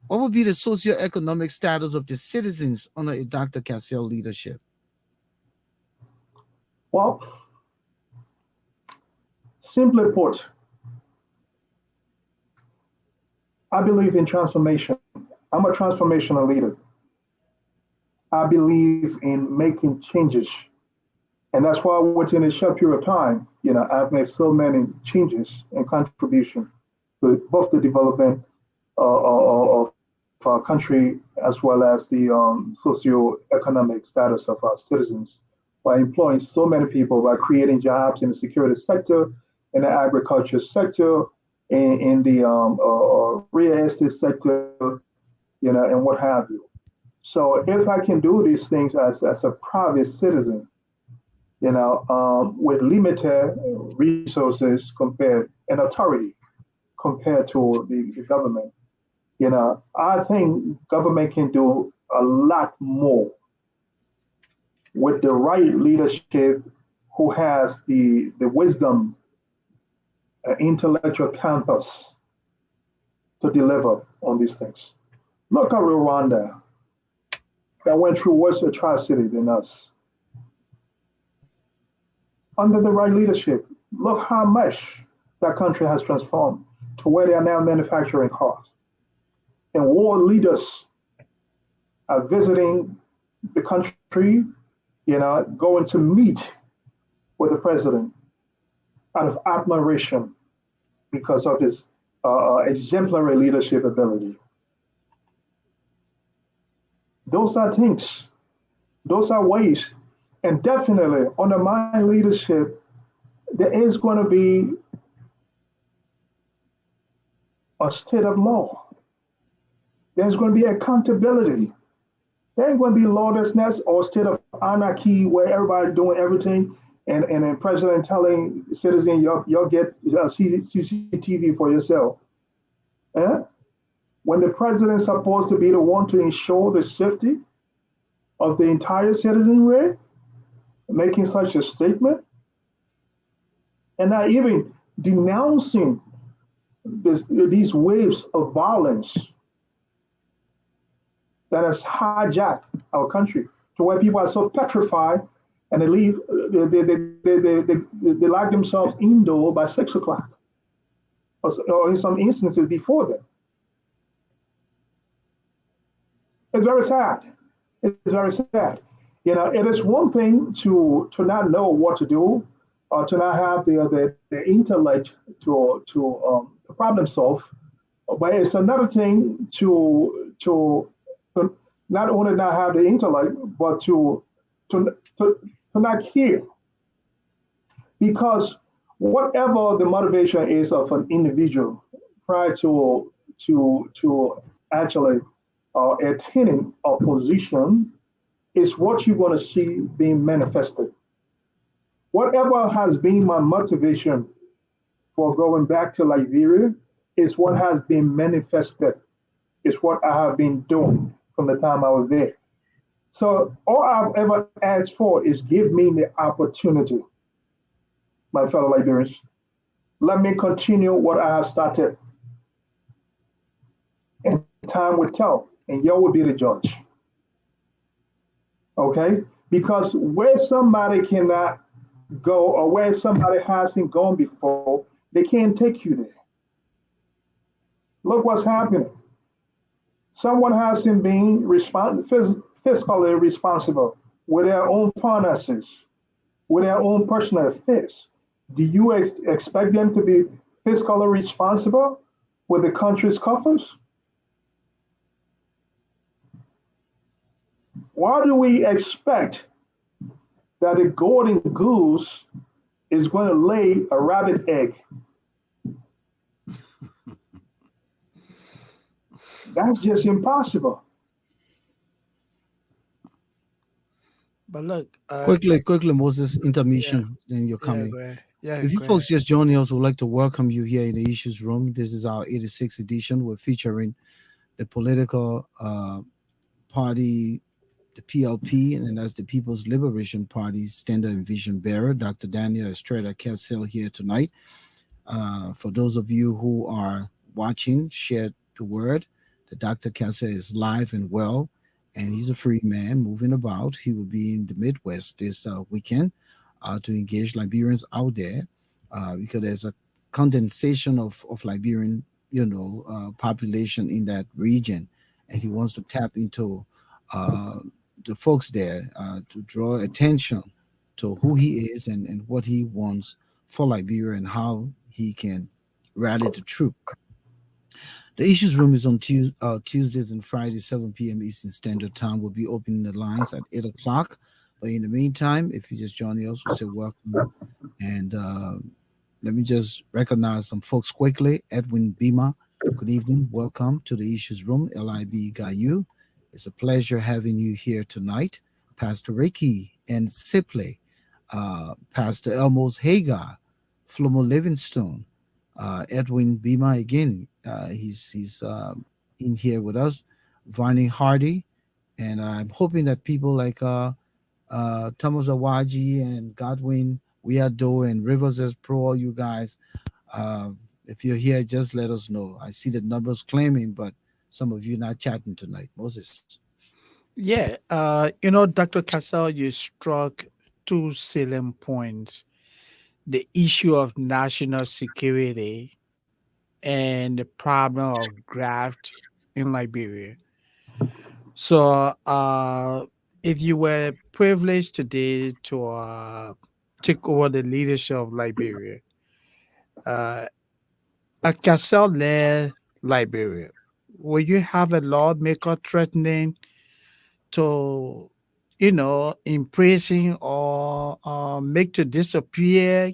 What would be the socioeconomic status of the citizens under a Dr. Cassell leadership? Well, simply put, I believe in transformation. I'm a transformational leader. I believe in making changes. And that's why within a short period of time, I've made so many changes and contribution to both the development of our country as well as the socio-economic status of our citizens by employing so many people, by creating jobs in the security sector, in the agriculture sector, in the real estate sector, and what have you. So if I can do these things as a private citizen, with limited resources compared and authority compared to the government. I think government can do a lot more with the right leadership who has the wisdom, intellectual campus to deliver on these things. Look at Rwanda that went through worse atrocity than us under the right leadership. Look how much that country has transformed to where they are now manufacturing cars. And world leaders are visiting the country, going to meet with the president out of admiration because of his exemplary leadership ability. Those are things, those are ways. And definitely under my leadership, there is going to be a state of law. There's going to be accountability. There ain't going to be lawlessness or state of anarchy where everybody's doing everything and the president telling citizens, you'll get CCTV for yourself. Eh? When the president's supposed to be the one to ensure the safety of the entire citizenry, making such a statement, and not even denouncing these waves of violence that has hijacked our country to where people are so petrified and they leave, they lock themselves indoor by 6 o'clock, or in some instances before that. It's very sad. It's very sad. It is one thing to not know what to do, or to not have the intellect to problem solve, but it's another thing to not only not have the intellect, but to not care. Because whatever the motivation is of an individual prior to actually attaining a position is what you're going to see being manifested. Whatever has been my motivation for going back to Liberia is what has been manifested, is what I have been doing from the time I was there. So all I've ever asked for is give me the opportunity, my fellow Liberians. Let me continue what I have started. And time will tell, and you will be the judge. Okay? Because where somebody cannot go or where somebody hasn't gone before, they can't take you there. Look what's happening. Someone hasn't been fiscally responsible with their own finances, with their own personal affairs. Do you expect them to be fiscally responsible with the country's coffers? Why do we expect that the golden goose is going to lay a rabbit egg? That's just impossible. But look, Quickly, Moses, yeah, intermission, then you're yeah, coming. go ahead. Yeah, If you go folks ahead. just joining us, we'd like to welcome you here in the Issues Room. This is our 86th edition. We're featuring the political party, the PLP, and that's the People's Liberation Party's standard and vision bearer, Dr. Daniel Estrada Cassell, here tonight. For those of you who are watching, share the word that Dr. Cassell is live and well, and he's a free man moving about. He will be in the Midwest this weekend to engage Liberians out there because there's a condensation of Liberian, population in that region, and he wants to tap into uh, the folks there to draw attention to who he is and what he wants for Liberia and how he can rally the troop. The issues room is on Tuesdays and Fridays, 7 p.m. Eastern Standard Time. We'll be opening the lines at 8 o'clock. But in the meantime, if you just join us, we'll say welcome. And let me just recognize some folks quickly. Edwin Bima, good evening. Welcome to the issues room. LIB Gayu. It's a pleasure having you here tonight. Pastor Ricky and Sipley. Pastor Elmos Hagar, Flomo Livingstone, Edwin Bima again. He's in here with us, Varney Hardy, and I'm hoping that people like Thomas Awaji and Godwin Weado and Rivers as Pro, all you guys. If you're here, just let us know. I see the numbers claiming, but some of you not chatting tonight. Moses. Yeah, Dr. Cassell, you struck two salient points: the issue of national security and the problem of graft in Liberia. So, if you were privileged today to take over the leadership of Liberia, uh, a Cassell led Liberia, will you have a lawmaker threatening to, imprison or make to disappear,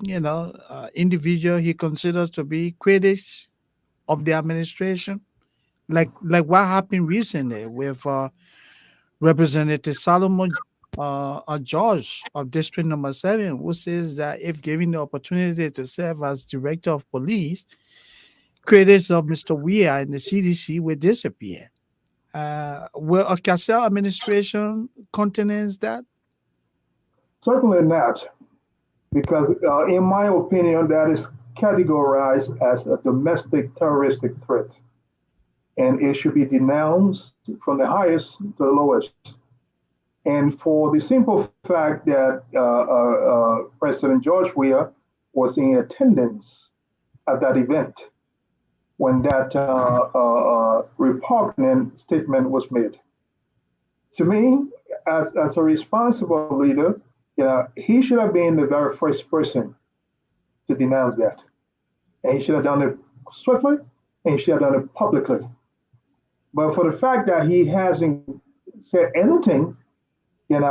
individual he considers to be critics of the administration? Like what happened recently with Representative Solomon George of District Number 7, who says that if given the opportunity to serve as Director of Police, critics of Mr. Weir and the CDC will disappear. Will a Cassell administration countenance that? Certainly not, because in my opinion, that is categorized as a domestic terroristic threat, and it should be denounced from the highest to the lowest. And for the simple fact that President George Weah was in attendance at that event when that repugnant statement was made. To me, as a responsible leader, he should have been the very first person to denounce that. And he should have done it swiftly and he should have done it publicly. But for the fact that he hasn't said anything, it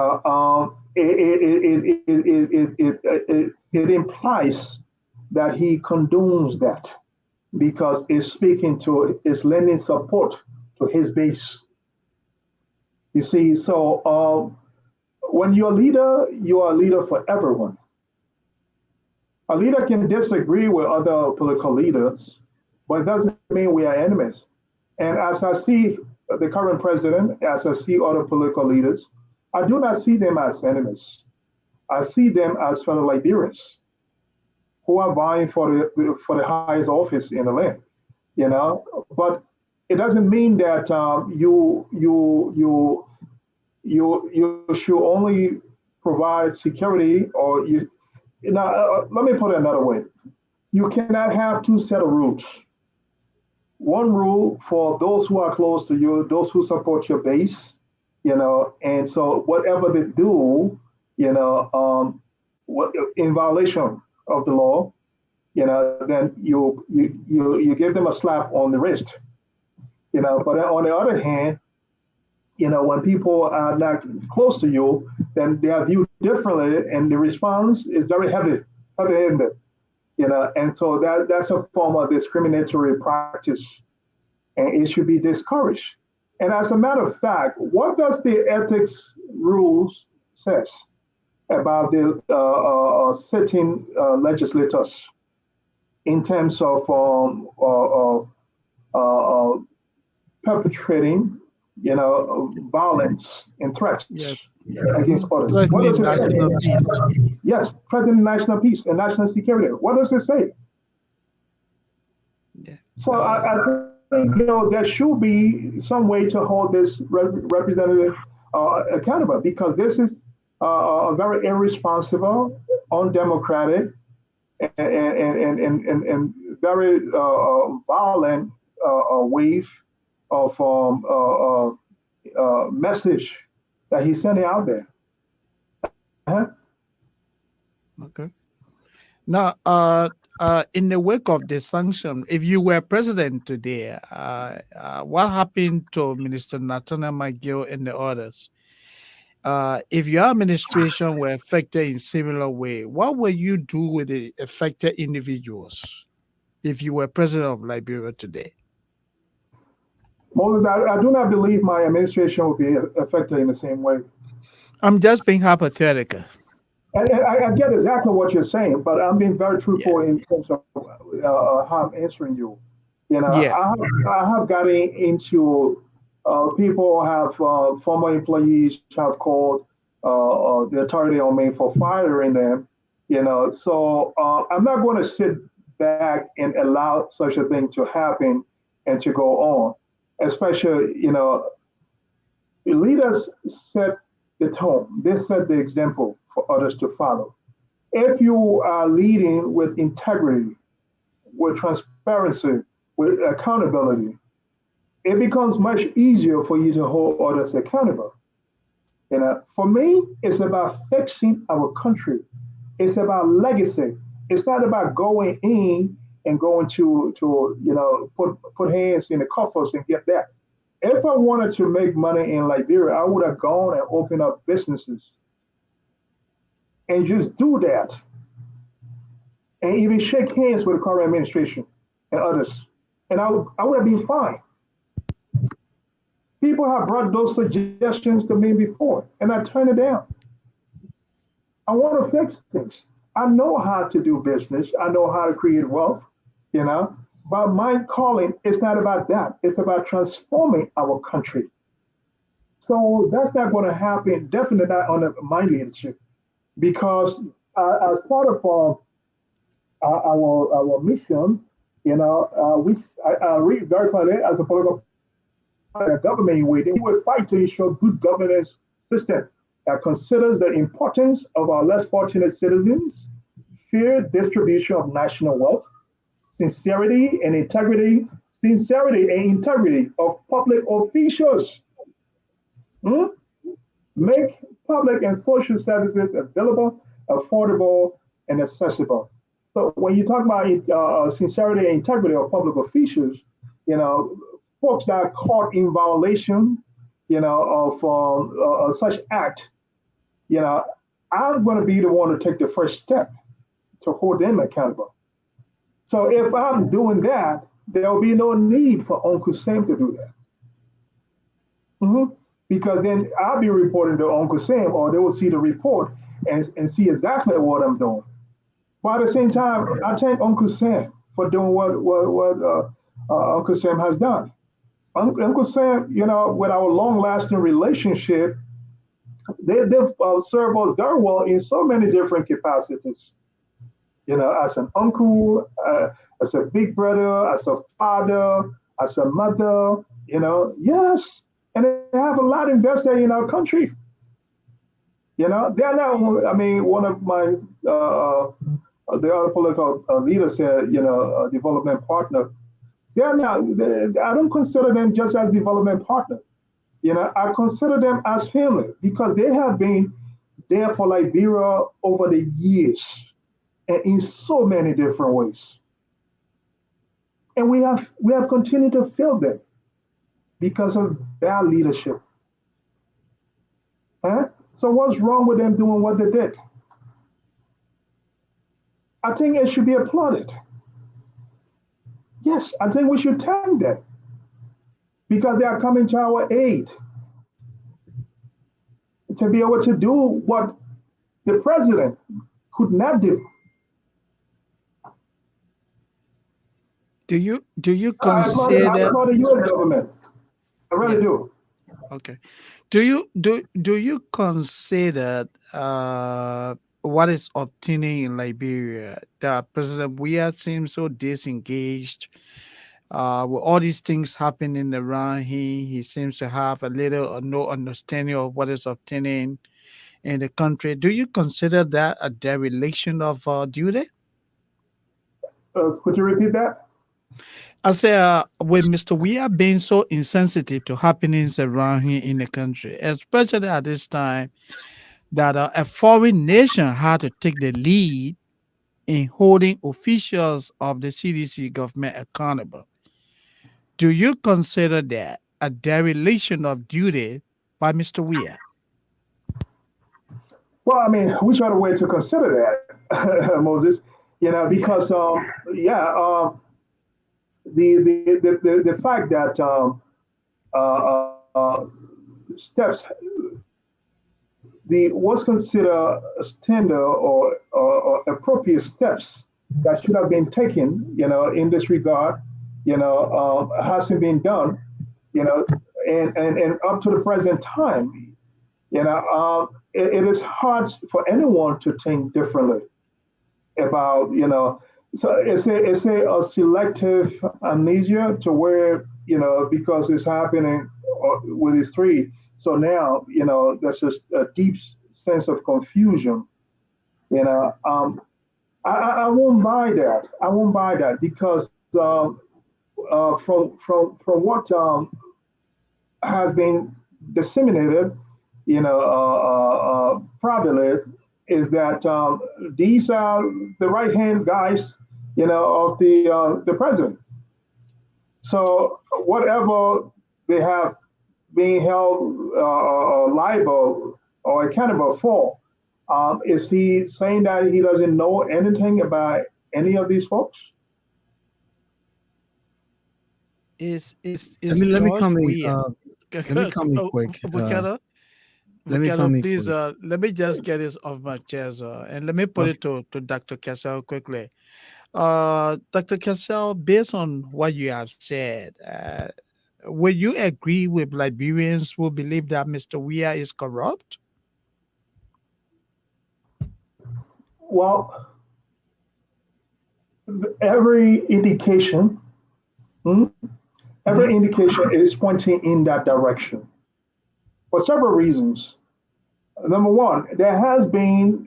implies that he condones that because it's lending support to his base. You see, so when you're a leader, you are a leader for everyone. A leader can disagree with other political leaders, but it doesn't mean we are enemies. And as I see the current president, as I see other political leaders, I do not see them as enemies. I see them as fellow Liberians who are vying for the highest office in the land. But it doesn't mean that you should only provide security or you. Let me put it another way. You cannot have two set of rules. One rule for those who are close to you, those who support your base, and so whatever they do, in violation of the law, then you give them a slap on the wrist, But on the other hand, when people are not close to you, then they are viewed differently, and the response is very heavy-handed, And so that's a form of discriminatory practice, and it should be discouraged. And as a matter of fact, what does the ethics rules says about the sitting legislators in terms of perpetrating, violence and threats Yes. against others? What Threatening does it national say? peace. Yes, threatening national peace and national security. What does it say? Yeah. So I think there should be some way to hold this representative accountable because this is a very irresponsible, undemocratic, and very violent wave of message that he's sending out there. Uh-huh. Okay. Now, in the wake of the sanction, if you were president today, what happened to Minister Nathaniel McGill and the others? If your administration were affected in similar way, what will you do with the affected individuals if you were president of Liberia today? Moses, I do not believe my administration will be affected in the same way. I'm just being hypothetical. I get exactly what you're saying, but I'm being very Yeah. truthful in terms of how I'm answering you. You know, Yeah. I have gotten into people have former employees have called the authority on me for firing them. You know, so I'm not going to sit back and allow such a thing to happen and to go on. Especially, leaders set the tone. They set the example for others to follow. If you are leading with integrity, with transparency, with accountability, it becomes much easier for you to hold others accountable. For me, it's about fixing our country. It's about legacy. It's not about going in and going to put hands in the coffers and get that. If I wanted to make money in Liberia, I would have gone and opened up businesses and just do that, and even shake hands with the current administration and others, and I would have been fine. People have brought those suggestions to me before, and I turned it down. I want to fix things. I know how to do business. I know how to create wealth, you know. But my calling is not about that. It's about transforming our country. So that's not going to happen. Definitely not under my leadership, because as part of our mission, which I read very clearly as a political party, a government in waiting, we will fight to ensure good governance system that considers the importance of our less fortunate citizens, fair distribution of national wealth, sincerity and integrity, sincerity and integrity of public officials. Hmm? Make public and social services available, affordable, and accessible. So when you talk about sincerity and integrity of public officials, you know, folks that are caught in violation, of such act, you know, I'm going to be the one to take the first step to hold them accountable. So if I'm doing that, there'll be no need for Uncle Sam to do that. Mhm. Because then I'll be reporting to Uncle Sam, or they will see the report and see exactly what I'm doing. But at the same time, I thank Uncle Sam for doing what Uncle Sam has done. Uncle Sam, with our long-lasting relationship, they've served us very well in so many different capacities. As an uncle, as a big brother, as a father, as a mother. Yes, and they have a lot invested in our country. They're not. I mean, one of my the other political leaders said, development partner. They're not. I don't consider them just as development partner. I consider them as family because they have been there for Liberia over the years and in so many different ways. And we have continued to feel them because of their leadership. Huh? So what's wrong with them doing what they did? I think it should be applauded. Yes, I think we should thank them because they are coming to our aid to be able to do what the president could not do. Do you I consider applaud the U.S. government. I really yeah, do. okay. Do you consider what is obtaining in Liberia? That President Weah seems so disengaged with all these things happening around him. He seems to have a little or no understanding of what is obtaining in the country. Do you consider that a dereliction of duty? Could you repeat that? I say, with Mr. Weah being so insensitive to happenings around him in the country, especially at this time that a foreign nation had to take the lead in holding officials of the CDC government accountable. Do you consider that a dereliction of duty by Mr. Weah? Well, I mean, which other way to consider that, Moses? Yeah. Because yeah, the fact that uh, uh, steps the what's considered standard or appropriate steps that should have been taken, in this regard, hasn't been done, you know, and up to the present time, it is hard for anyone to think differently about, so it's a selective amnesia to where, because it's happening with these three. So now, there's just a deep sense of confusion. You know, I won't buy that. I won't buy that because from what has been disseminated, privately, is that these are the right hand guys, of the president. So whatever they have being held liable or accountable for, is he saying that he doesn't know anything about any of these folks? Is Let me George come in. Weah? Let me come in quick. Volcano, Let me Volcano, come in please, quick. let me just get this off my chest, and let me put Okay. it to Dr. Cassell quickly. Dr. Cassell, based on what you have said, would you agree with Liberians who believe that Mr. Weah is corrupt? Well, every indication, hmm, Mhm. every indication is pointing in that direction for several reasons. Number one, there has been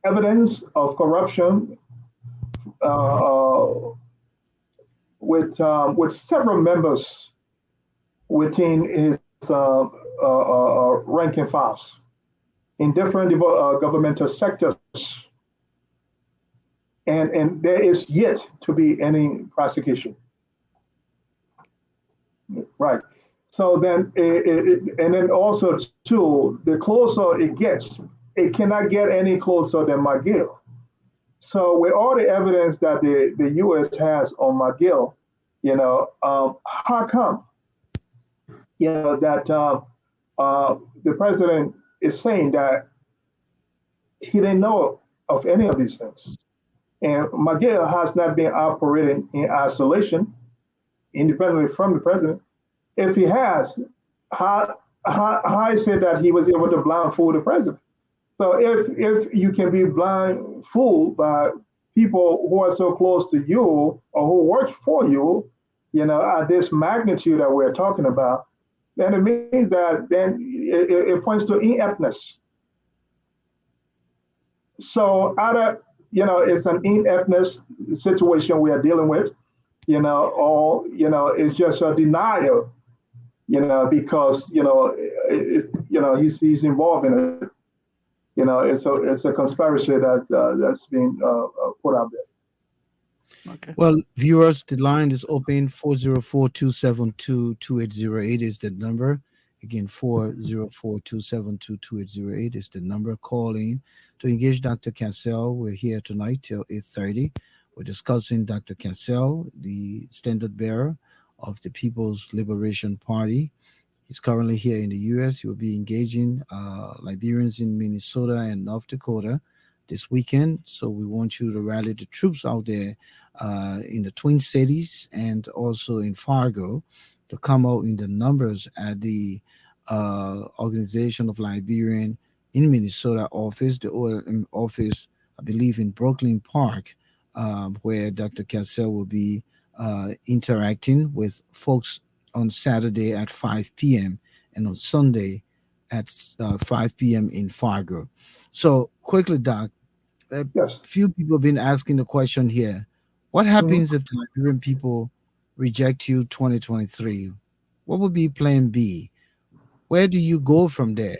evidence of corruption uh, with several members within his rank and files in different governmental sectors, and there is yet to be any prosecution. Right. So then, and then also too, the closer it gets, it cannot get any closer than McGill. So with all the evidence that the U.S. has on McGill, how come, that the president is saying that he didn't know of any of these things? And McGill has not been operating in isolation, independently from the president. If he has, how is it that he was able to blindfold the president? So if you can be blindfolded by people who are so close to you or who work for you, at this magnitude that we're talking about, then it means that then it points to ineptness. So either it's an ineptness situation we are dealing with, or it's just a denial, because he's involved in it. It's a conspiracy that's being put out there. Okay. Well, viewers, the line is open. 404-272-2808 is the number. Again, 404-272-2808 is the number. Call in to engage Dr. Cancel. We're here tonight till 8:30. We're discussing Dr. Cancel, the standard bearer of the People's Liberation Party. He's currently here in the U.S. He will be engaging Liberians in Minnesota and North Dakota this weekend. So we want you to rally the troops out there in the Twin Cities and also in Fargo to come out in the numbers at the Organization of Liberian in Minnesota office, the office, I believe, in Brooklyn Park, where Dr. Cassell will be interacting with folks on Saturday at 5 p.m. and on Sunday at 5 p.m. in Fargo. So quickly, Doc, a Yes. few people have been asking the question here. What Mhm. happens if the Liberian people reject you 2023? What would be plan B? Where do you go from there?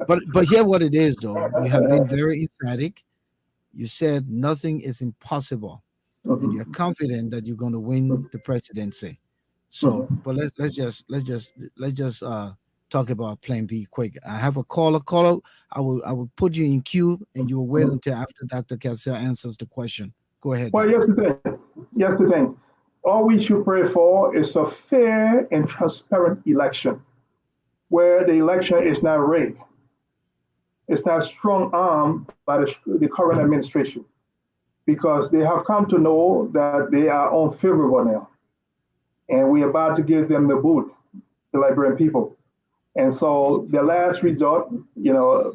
But hear what it is though. You have been very emphatic. You said nothing is impossible, and you're Mhm. confident that you're going to win the presidency. So, Mhm. but let's just talk about Plan B quick. I have a caller. Caller, I will put you in queue, and you will wait Mhm. until after Dr. Cassell answers the question. Go ahead, Well, Doc. here's the thing. Here's the thing. all we should pray for is a fair and transparent election where the election is not rigged. It's not strong armed by the current administration because they have come to know that they are unfavorable now. And we're about to give them the boot, the Liberian people. And so the last resort,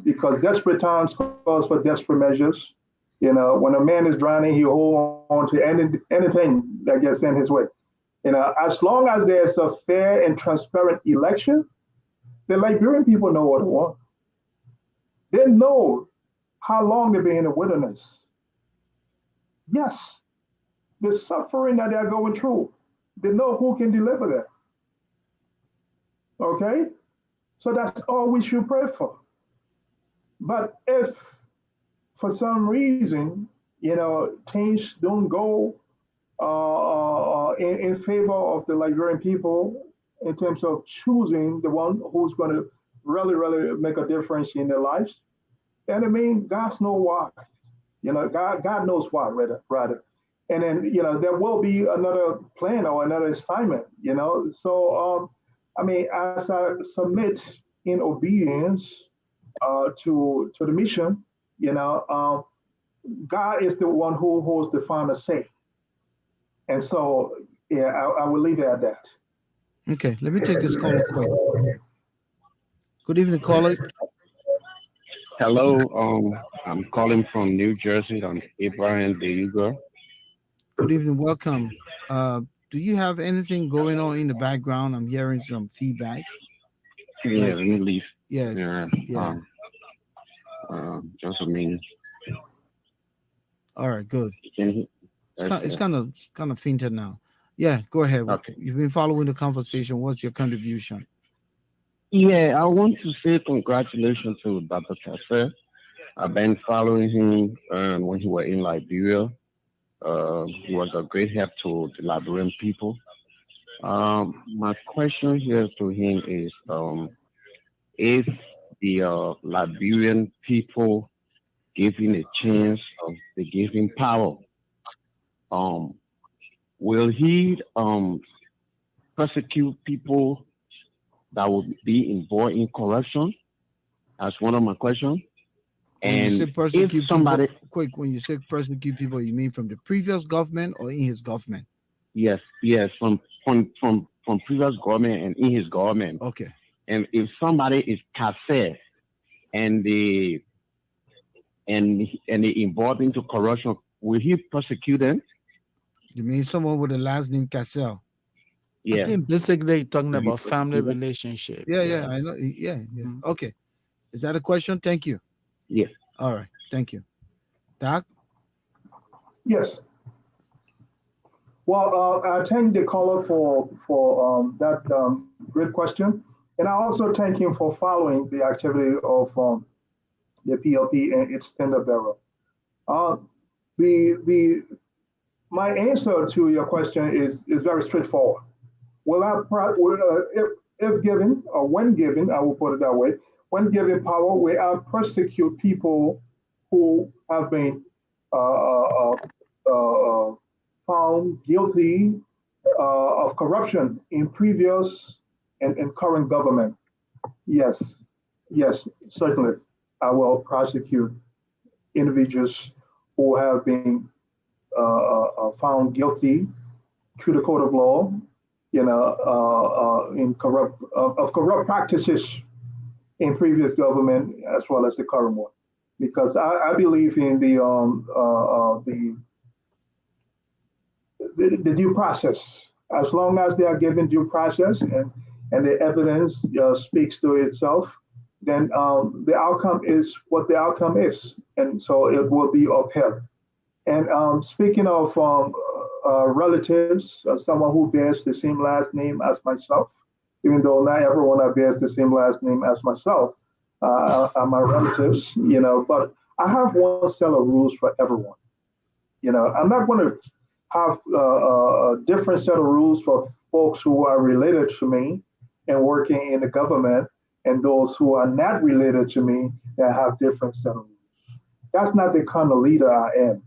because desperate times calls for desperate measures. When a man is drowning, he hold on to anything that gets in his way. As long as there's a fair and transparent election, the Liberian people know what they want. They know how long they've been in the wilderness. Yes, the suffering that they're going through, they know who can deliver them. Okay? So that's all we should pray for. But if for some reason, things don't go in favor of the Liberian people in terms of choosing the one who's going to really, really make a difference in their lives, and I mean, God knows why. God knows why, rather. And then, there will be another plan or another assignment, So, as I submit in obedience to the mission, God is the one who holds the final say. And so, yeah, I will leave it at that. Okay, let me take this caller quick. Good evening, caller. Hello, I'm calling from New Jersey. I'm Abraham Deuga. Good evening, welcome. Do you have anything going on in the background? I'm hearing some feedback. Yeah, Like, let me leave. yeah, Yeah, yeah. just a minute. All right, good. Can you, It's okay, kind of fainted now. Yeah, go ahead. okay. You've been following the conversation. What's your contribution? Yeah, I want to say congratulations to Dr. Cassette. I've been following him when he was in Liberia. He was a great help to the Liberian people. My question here to him is if the Liberian people given a chance of the giving power, um, will he persecute people that will be involved in corruption? That's one of my questions. When you say And if persecute people, somebody, quick, when you say persecute people, you mean from the previous government or in his government? yes, yes, from previous government and in his government, Okay. and if somebody is cassette and they involved into corruption, will he prosecute them? You mean someone with the last name Cassell? I Yeah, think basically you're talking will he about family prosecute them? relationship. Yeah, Yeah. yeah, I know. Yeah, yeah. Mm. Okay. Is that a question? Thank you. Yes. All right. Thank you. Doc? Yes. Well, I thank the caller for that great question, and I also thank him for following the activity of the PLP and its standard bearer. Uh, the my answer to your question is very straightforward. If given or when given, I will put it that way. When given power, will I persecute people who have been uh, uh, uh, found guilty of corruption in previous and current government? Yes, yes, certainly. I will prosecute individuals who have been found guilty through the court of law, in of corrupt practices in previous government as well as the current one, because I believe in the due process. As long as they are given due process and the evidence speaks to itself, then the outcome is what the outcome is, and so it will be upheld. And speaking of relatives, someone who bears the same last name as myself, even though not everyone that bears the same last name as myself are my relatives, but I have one set of rules for everyone. I'm not going to have a different set of rules for folks who are related to me and working in the government and those who are not related to me that have different set of rules. That's not the kind of leader I am.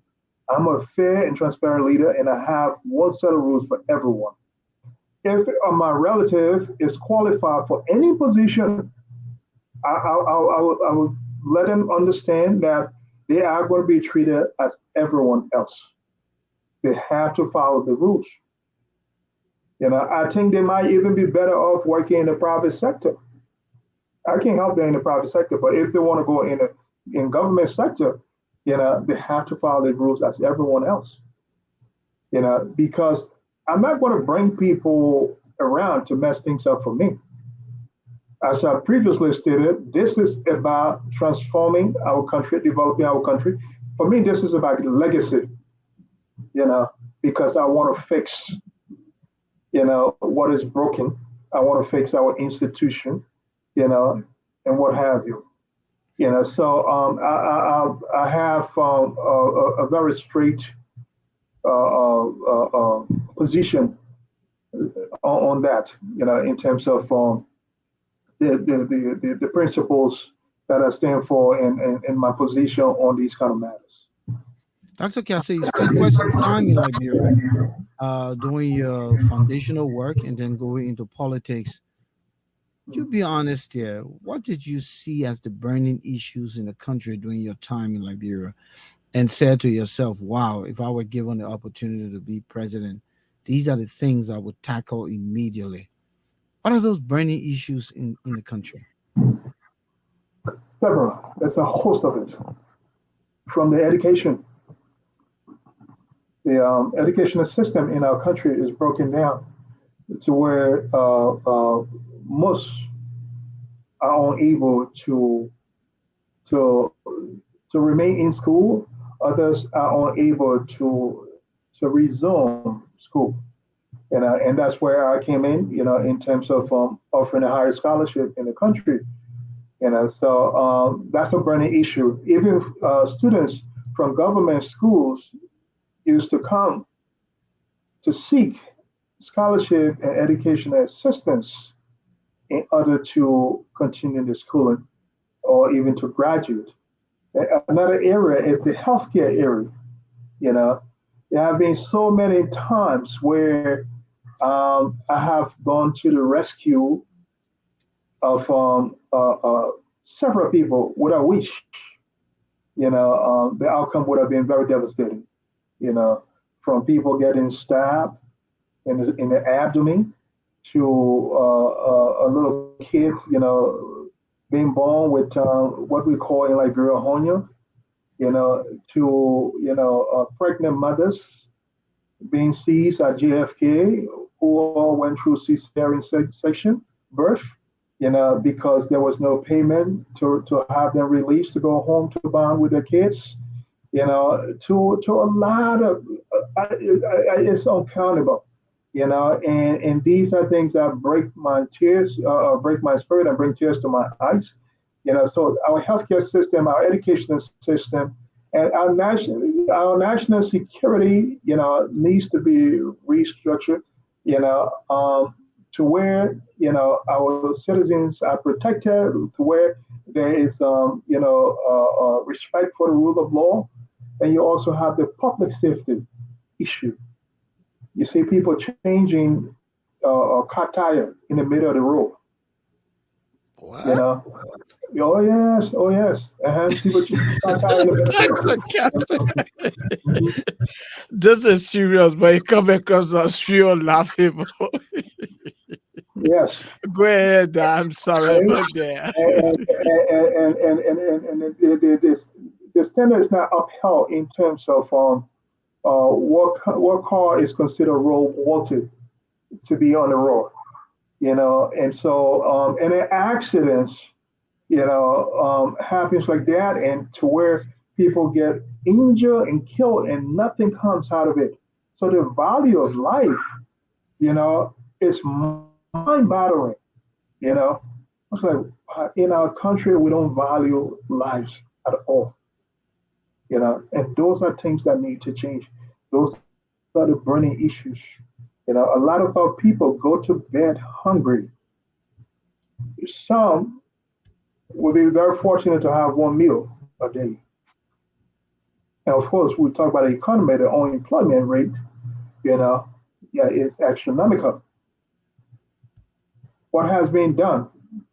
I'm a fair and transparent leader, and I have one set of rules for everyone. If my relative is qualified for any position, I will let them understand that they are going to be treated as everyone else. They have to follow the rules. I think they might even be better off working in the private sector. I can't help them in the private sector, but if they want to go in government sector, they have to follow the rules as everyone else. Because I'm not going to bring people around to mess things up for me. As I previously stated, this is about transforming our country, developing our country. For me, this is about legacy, because I want to fix, what is broken. I want to fix our institution, and what have you. So I have a very straight position on that, in terms of the principles that I stand for and my position on these kind of matters. Dr. Cassie, you spent quite some time in Liberia doing your foundational work and then going into politics. You be honest here. What did you see as the burning issues in the country during your time in Liberia and said to yourself, wow, if I were given the opportunity to be president, these are the things I would tackle immediately? What are those burning issues in the country? Several. There's a host of it. From the education, the educational system in our country is broken down to where most are unable to to remain in school. Others are unable to resume school. And that's where I came in terms of offering a higher scholarship in the country. So that's a burning issue. Even students from government schools used to come to seek scholarship and educational assistance in order to continue the schooling or even to graduate. Another area is the healthcare area. You know, there have been so many times where I have gone to the rescue of several people without which, the outcome would have been very devastating. You know, from people getting stabbed in the abdomen to a little kid, being born with what we call in Liberia honya, to pregnant mothers being seized at JFK who all went through cesarean section birth, because there was no payment to have them released to go home to bond with their kids, to a lot of, it's uncountable, and these are things that break my tears, break my spirit and bring tears to my eyes. So our healthcare system, our educational system, and our national security, needs to be restructured, to where, our citizens are protected, to where there is, respect for the rule of law, and you also have the public safety issue. You see people changing car tire in the middle of the road. You What? know, oh yes, oh yes, people changing car tire in the middle of Dr. the Cassie, road. Mhm. this is serious, but you come across as real laughable. Yes, Go ahead. I'm sorry right. about that. And the standard is not upheld in terms of what car is considered roadworthy to be on the road. And so and then accidents, happens like that, and to where people get injured and killed, and nothing comes out of it. So the value of life, is mind-boggling. It's like in our country we don't value lives at all. And those are things that need to change. Those are the burning issues. A lot of our people go to bed hungry. Some will be very fortunate to have one meal a day. And of course, we talk about the economy, the unemployment rate, you know, yeah, it's astronomical. What has been done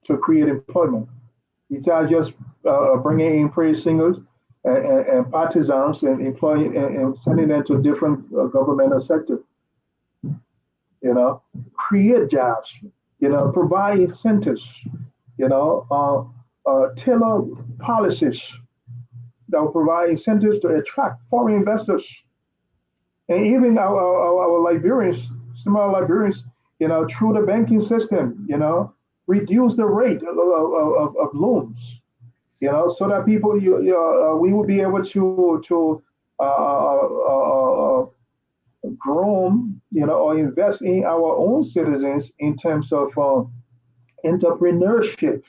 to create employment? Besides just bringing in praise singers and partisans and employing and sending them to different governmental sectors, create jobs, provide incentives, tailor policies that will provide incentives to attract foreign investors. And even our Liberians, some of our Liberians, through the banking system, reduce the rate of loans, so that people, we will be able to groom, or invest in our own citizens in terms of entrepreneurship,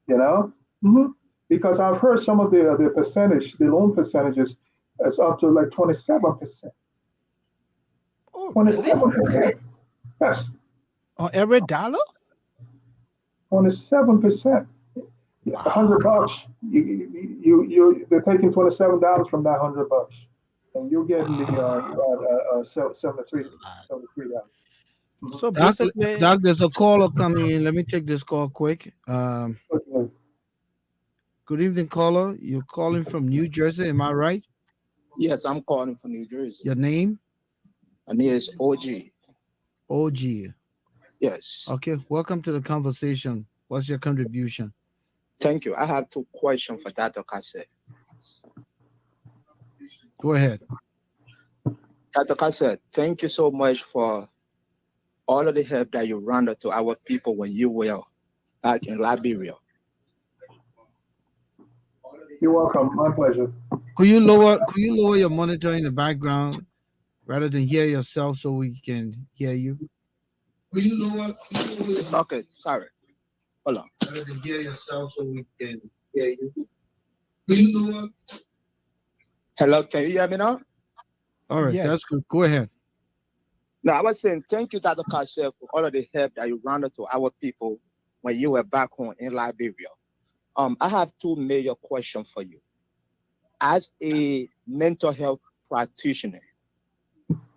you know. hmm Because I've heard some of the percentage, the loan percentages, is up to like 27%. Oh, really? 27%. Yes, On every dollar? 27%. Wow. $100. They're taking $27 from that $100, and you're getting the Wow. 73, That's a lot. $73. Mm-hmm. So Doc, basically, Doc, there's a caller coming in. Let me take this call quick. Okay. Good evening, caller. You're calling from New Jersey, am I right? Yes, I'm calling from New Jersey. Your name? My name is OG. OG. Yes. Okay, welcome to the conversation. What's your contribution? Thank you. I have two questions for Dr. Cassette. Go ahead. Dr. Cassette, thank you so much for all of the help that you rendered to our people when you were back in Liberia. You're welcome. My pleasure. Could you lower your monitor in the background rather than hear yourself so we can hear you? Will you lower? Okay, sorry. Hold on. Rather than hear yourself so we can hear you. Will you lower? Hello, can you hear me now? All right, that's yes. good. Go ahead. No, I was saying thank you, Dr. Cassette, for all of the help that you rendered to our people when you were back home in Liberia. I have two major questions for you. As a mental health practitioner,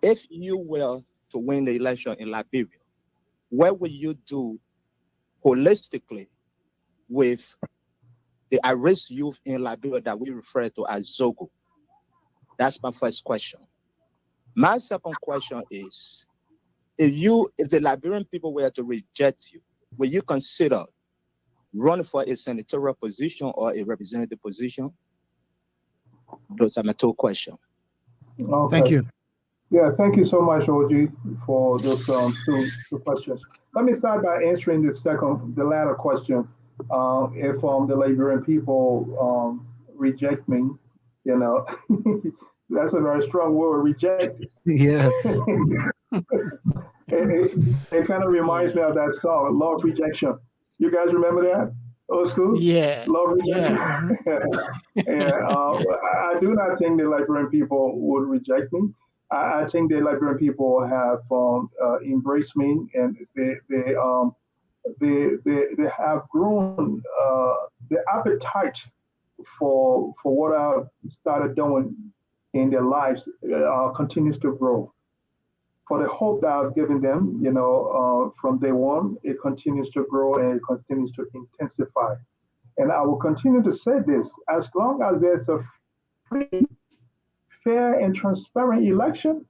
if you were to win the election in Liberia, what will you do holistically with the at-risk youth in Liberia that we refer to as Zogo? That's my first question. My second question is, if the Liberian people were to reject you, will you consider running for a senatorial position or a representative position? Those are my two questions. Thank Okay. you. Yeah, thank you so much, OG, for those two questions. Let me start by answering the latter question. If the Liberian people reject me, you know, that's a very strong word, reject. Yeah. It kind of reminds me Yeah. of that song, Love Rejection. You guys remember that? Old school? Yeah. Love Rejection? Yeah. Yeah, I do not think the Liberian people would reject me. I think the Liberian people have embraced me, and they have grown. The appetite for what I've started doing in their lives continues to grow. For the hope that I've given them, from day one, it continues to grow and it continues to intensify. And I will continue to say this: as long as there's a free, fair, and transparent election,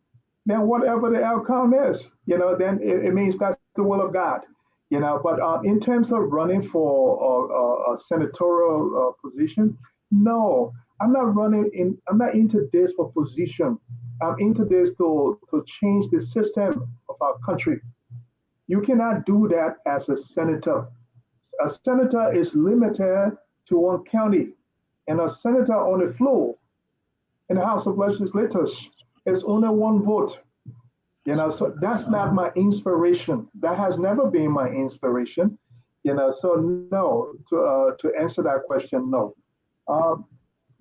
then whatever the outcome is, then it means that's the will of God. But in terms of running for a senatorial position, no, I'm not running in. I'm not into this for position. I'm into this to change the system of our country. You cannot do that as a senator. A senator is limited to one county, and a senator on the floor in the House of Legislators is only one vote. So that's not my inspiration. That has never been my inspiration. So no, to answer that question, no. Um,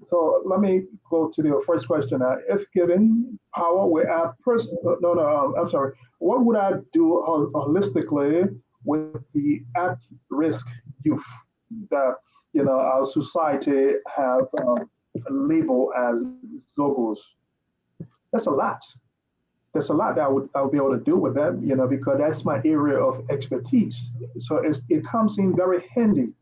so let me go to the first question. If given power, we are first. No, no. I'm sorry. What would I do holistically with the at-risk youth that our society have? label as Zogos. That's a lot. There's a lot that I'll be able to do with them, because that's my area of expertise. So it comes in very handy.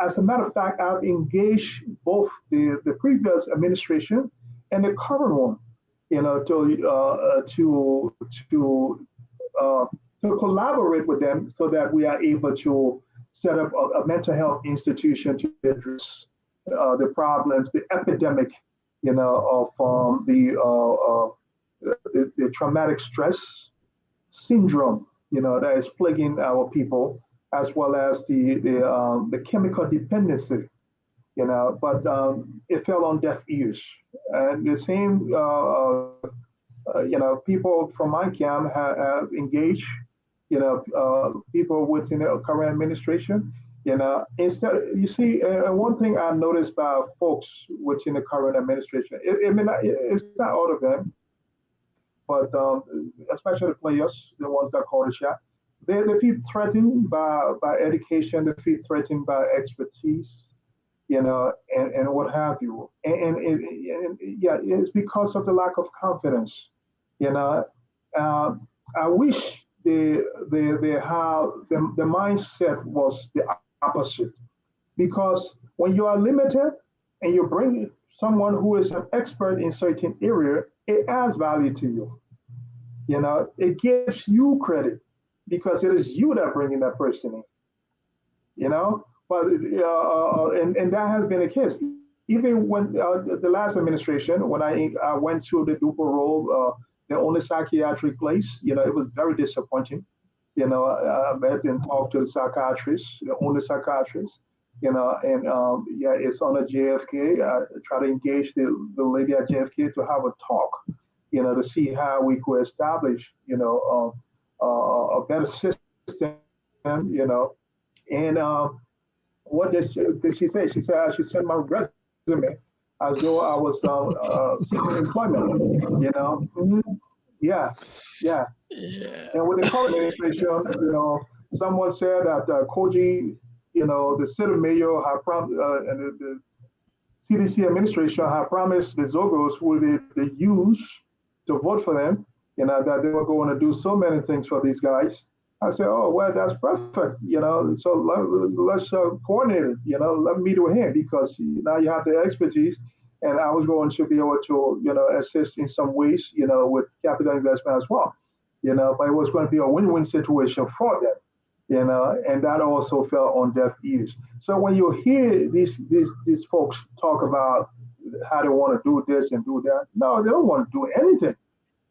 As a matter of fact, I've engaged both the previous administration and the current one, uh, to collaborate with them so that we are able to set up a mental health institution to address the problems, the epidemic, of the traumatic stress syndrome, that is plaguing our people, as well as the chemical dependency, But it fell on deaf ears, and the same, people from my camp have engaged, people within the current administration. Instead, you see, one thing I noticed about folks within the current administration, it may not, it's not all of them, but especially the players, the ones that call the shot, they feel threatened by education, they feel threatened by expertise, and what have you. And yeah, it's because of the lack of confidence. You know, uh, I wish the how the mindset was the opposite, because when you are limited and you bring someone who is an expert in certain area, it adds value to you. It gives you credit because it is you that bringing that person in. But and that has been the case. Even when the last administration, when I went to the Duper role, the only psychiatric place, it was very disappointing. I met and talked to the psychiatrist, the only psychiatrist, and yeah, it's on a JFK. I try to engage the lady at JFK to have a talk, to see how we could establish, a better system, and what did she say? She said I should send my resume as though I was seeking employment. Yeah, yeah. Yeah. And with the current administration, someone said that Koji, the city mayor and the CDC administration had promised the Zogos would they use to vote for them, that they were going to do so many things for these guys. I said, oh, well, that's perfect, so let's coordinate it, let me do it here because now you have the expertise. And I was going to be able to, assist in some ways, with capital investment as well, but it was going to be a win-win situation for them, and that also fell on deaf ears. So when you hear these folks talk about how they want to do this and do that, no, they don't want to do anything.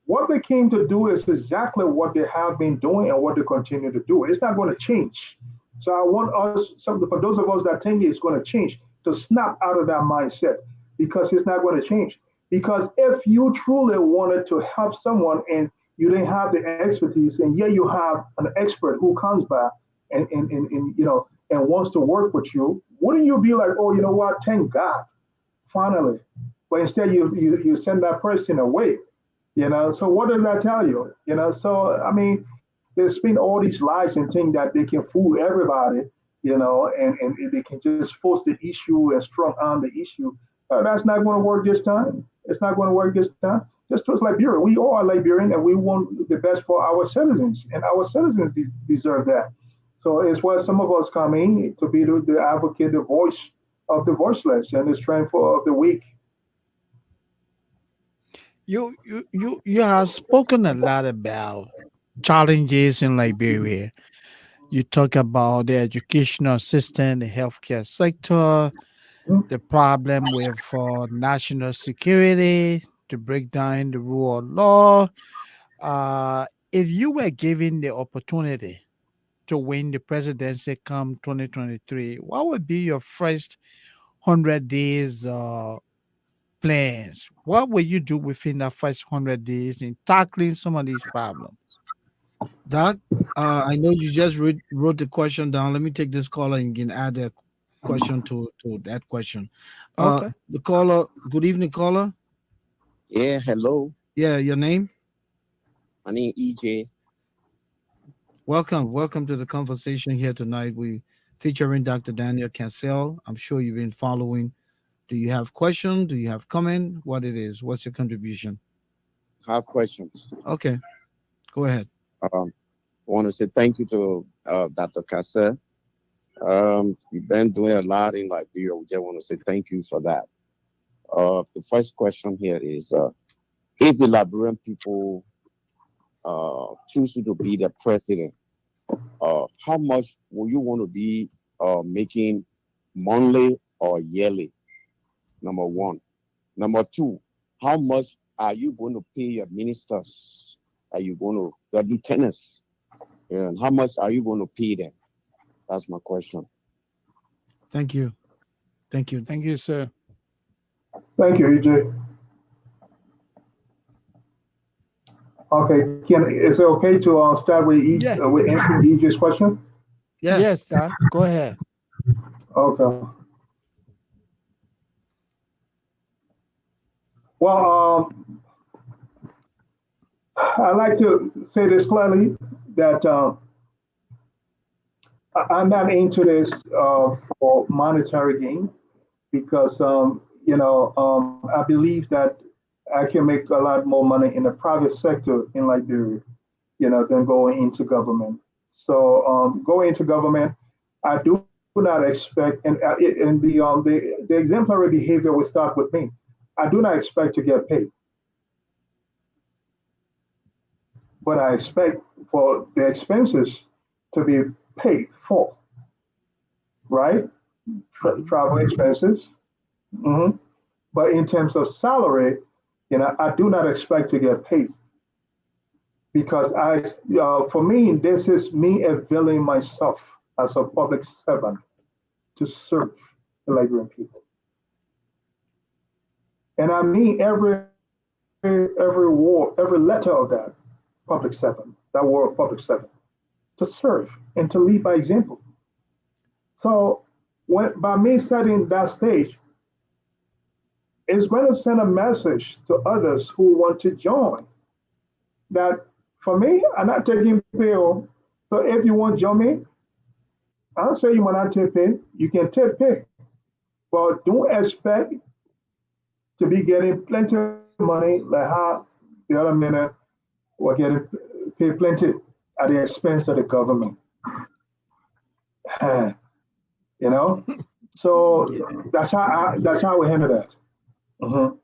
What they came to do is exactly what they have been doing and what they continue to do. It's not going to change. So I want us, for those of us that think it's going to change, to snap out of that mindset because it's not going to change. Because if you truly wanted to help someone and you didn't have the expertise, and yet you have an expert who comes by and wants to work with you, wouldn't you be like, oh, you know what? Thank God, finally. But instead, you send that person away. So what does that tell you? So I mean, they spin all these lies and think that they can fool everybody, and they can just force the issue and strong on the issue. That's not going to work this time. It's not going to work this time. Just as Liberia, we all are Liberian and we want the best for our citizens, and our citizens deserve that. So it's where some of us come in to be the advocate, the voice of the voiceless, and the strength of the weak. You have spoken a lot about challenges in Liberia. You talk about the educational system, the healthcare sector, the problem with national security, to break down the rule of law. If you were given the opportunity to win the presidency come 2023, what would be your first 100 days plans? What will you do within that first 100 days in tackling some of these problems? Doc, I know you just wrote the question down. Let me take this caller and you can add a question to that question. Okay. The caller, good evening, caller. Yeah, hello. Yeah, your name? My name EJ. Welcome to the conversation here tonight. We featuring Dr. Daniel Cancel. I'm sure you've been following Do you have question? Do you have comment? What it is? What's your contribution? Have questions. Okay, go ahead. I want to say thank you to Dr. Cassell. You've been doing a lot in Liberia. We just want to say thank you for that. The first question here is if the Liberian people choose you to be the president, how much will you want to be making monthly or yearly? Number one. Number two, how much are you going to pay your ministers? Are you going to, the lieutenants? And how much are you going to pay them? That's my question. Thank you. Thank you. Thank you, sir. Thank you, EJ. Okay, is it okay to start with Yeah. with answering EJ's question? Yeah. Yes, sir. Go ahead. Okay. Well, I'd like to say this clearly that I'm not into this for monetary gain because I believe that I can make a lot more money in the private sector in Liberia, than going into government. So going into government, I do not expect, and the exemplary behavior will start with me. I do not expect to get paid, but I expect for the expenses to be paid for, right? Travel expenses. Hmm. But in terms of salary, I do not expect to get paid because for me, this is me availing myself as a public servant to serve the Liberian people. And I mean every word, every letter of that public servant, that word public servant, to serve and to lead by example. So by me setting that stage, it's going to send a message to others who want to join that for me, I'm not taking pill. So if you want to join me, I'll say you want not take pay. You can take pay, but don't expect to be getting plenty of money like how the other men were getting paid plenty at the expense of the government. you know, so that's how we handle that. Mhm.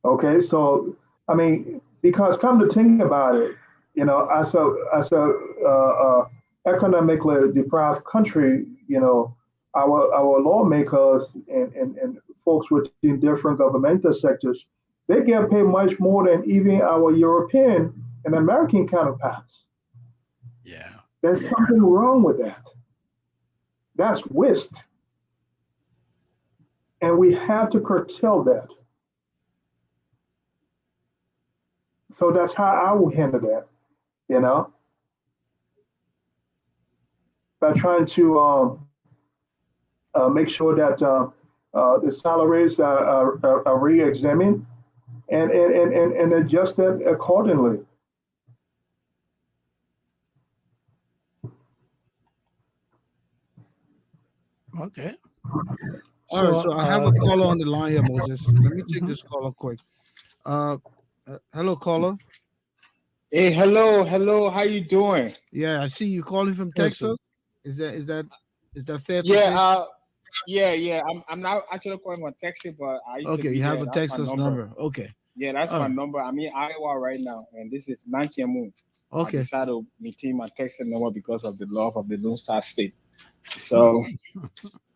Okay, so I mean, because come to think about it, as a economically deprived country, our lawmakers and folks within different governmental sectors, they get paid much more than even our European and American counterparts. Yeah. There's something wrong with that. That's waste, and we have to curtail that. So that's how I would handle that, you know, by trying to make sure that the salaries are re-examined and adjusted accordingly. Okay. All right. So, So I have a caller on the line here, Moses. Let me take this caller quick. Uh, hello, caller. Hey, hello. How you doing? Yeah, I see you calling from yes, sir. Texas. Is that fair to Yeah, say? yeah. I'm not actually calling from Texas, but I used to Okay, be you have there. a That's my Texas number. number. Okay. Yeah, that's All my right. number. I'm in Iowa right now, and this is Nankiamu. I Okay. decided to maintain my Texas number because of the love of the Lone Star State. So,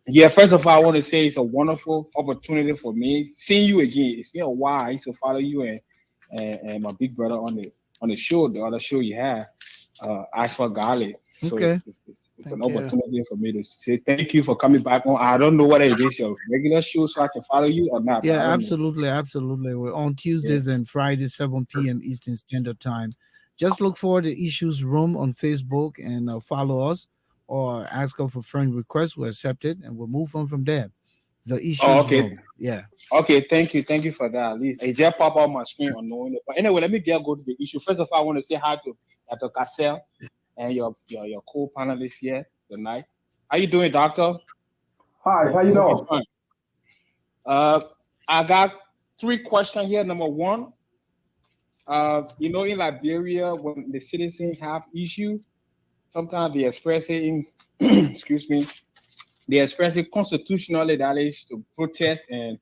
yeah, first of all, I want to say it's a wonderful opportunity for me seeing you again. It's been a while. I used to follow you and my big brother on the show, the other show you had, Ask for Garlic. So Okay. it's an Thank you. opportunity for me to say thank you for coming back on. I don't know whether it is your regular show so I can follow you or not, but Yeah, I don't know. absolutely, absolutely. We're on Yeah. Tuesdays and Fridays, 7 p.m. Eastern Standard Time. Just look for the Issues Room on Facebook and follow us or ask us for friend requests. We'll accept it and we'll move on from there. The Oh, Issues okay. Room. Yeah. Okay, thank you for that. At least it just pop up my screen unknowingly. But anyway, let me go to the issue. First of all, I want to say hi to Dr. Cassell and your co-panelist here tonight. How you doing, doctor? Hi, how I you hope it's doing? fine. Uh, I got three questions here. Number one, in Liberia, when the citizens have issue, sometimes they express it in, excuse me, they express it constitutionally, that is to protest and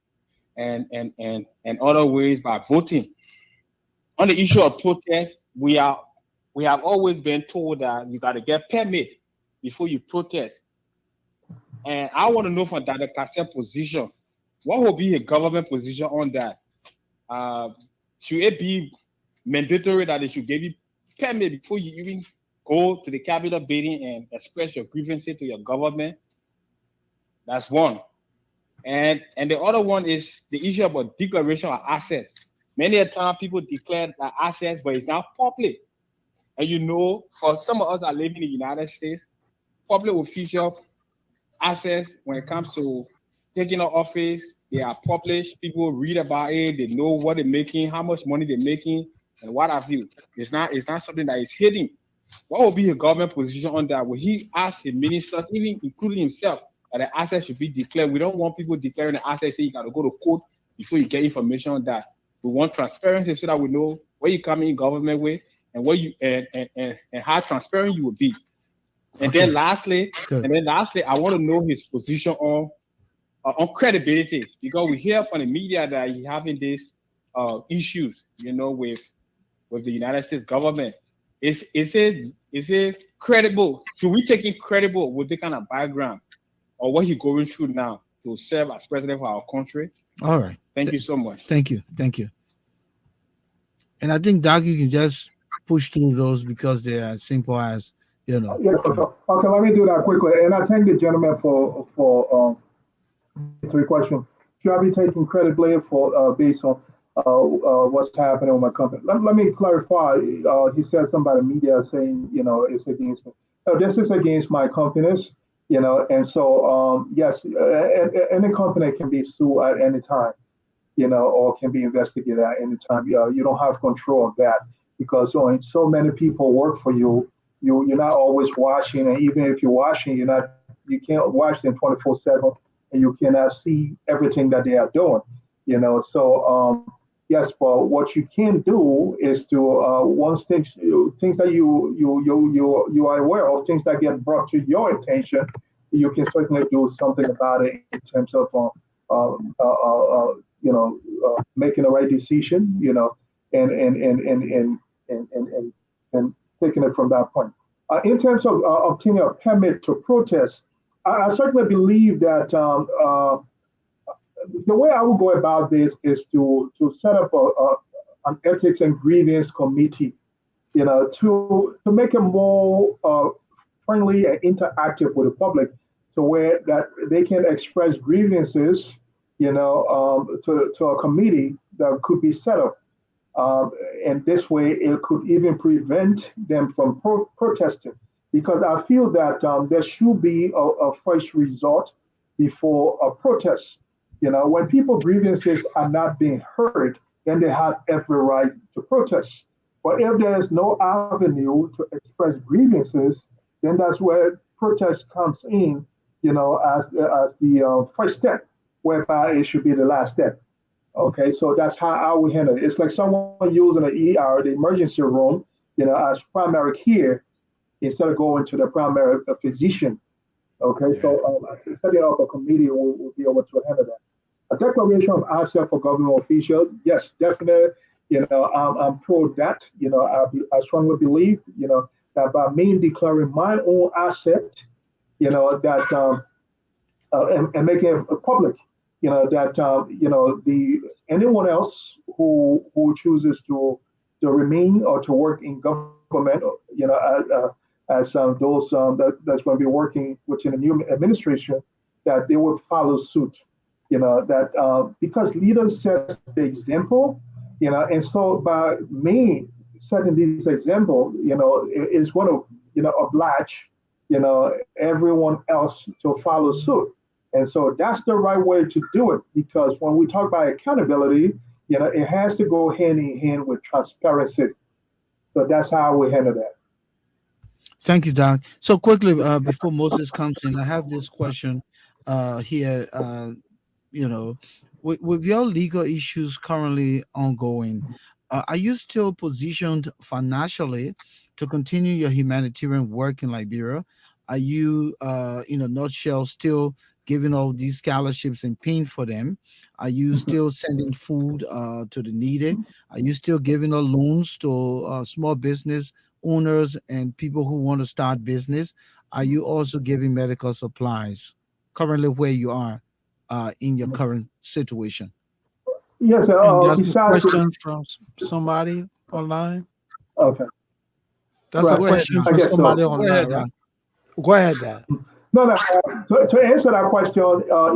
other ways by voting. On the issue of protest, we have always been told that you got to get permit before you protest. And I want to know from Dr. Kasser's position, what will be a government position on that? Uh, should it be mandatory that they should give you permit before you even go to the Capitol building and express your grievances to your government? That's one. And the other one is the issue about declaration of assets. Many a time people declare that assets, but it's not public. And for some of us that live in the United States, public official assets when it comes to taking up office, they are published. People read about it. They know what they're making, how much money they're making, and what have you. It's not something that is hidden. What will be the government position on that? Will he ask the ministers, even including himself, that the assets should be declared? We don't want people declaring the assets, say you got to go to court before you get information on that. We want transparency so that we know where you come in government with and where you and how transparent you will be. And Okay. then lastly, Good. I want to know his position on credibility, because we hear from the media that he's having these issues, with the United States government. Is it credible? Should we take it credible with the kind of background or what he's going through now to serve as president for our country? All right. Thank you so much. Thank you. Thank you. And I think, Doc, you can just push through those because they're as simple as, Yeah, so, okay, let me do that quickly. And I thank the gentleman for three questions. Should I be taking credit blame for based on what's happening with my company? Let me clarify. He said something about the media saying, it's against me. No, this is against my companies, and so yes, any company can be sued at any time, or can be investigated at any time. You don't have control of that because so many people work for you. You're not always watching, and even if you're watching, you can't watch them 24/7, and you cannot see everything that they are doing. So yes, but what you can do is to once things that you are aware of, things that get brought to your attention, you can certainly do something about it in terms of making the right decision, and taking it from that point. In terms of obtaining a permit to protest, I certainly believe that the way I would go about this is to set up an ethics and grievance committee, to make it more friendly and interactive with the public, to where that they can express grievances, to a committee that could be set up. And this way, it could even prevent them from protesting. Because I feel that there should be a first resort before a protest. When people grievances are not being heard, then they have every right to protest. But if there is no avenue to express grievances, then that's where protest comes in, as the first step, whereby it should be the last step. Okay, so that's how I would handle it. It's like someone using the ER, the emergency room, as primary care instead of going to the primary physician. Okay, so setting up a committee will be able to handle that. A declaration of asset for government officials, yes, definitely. I'm pro that. I strongly believe, that by me declaring my own asset, that and making it public, that the anyone else who chooses to remain or to work in government, as those that's going to be working within the new administration, that they would follow suit. That because leaders set the example, and so by me setting this example, is going to oblige, everyone else to follow suit. And so that's the right way to do it, because when we talk about accountability, it has to go hand in hand with transparency. So that's how we handle that. Thank you, Doc. So quickly, before Moses comes in, I have this question here. you know, with your legal issues currently ongoing, are you still positioned financially to continue your humanitarian work in Liberia? Are you, in a nutshell, still giving all these scholarships and paying for them? Are you still sending food to the needy? Are you still giving out loans to small business owners and people who want to start business? Are you also giving medical supplies currently where you are in your current situation? Yes, And that's a besides, question from somebody online. okay, That's a right, Go ahead, question now. I from guess somebody so. Go ahead, online, now. right? Go ahead, Dad. No, no. To answer that question,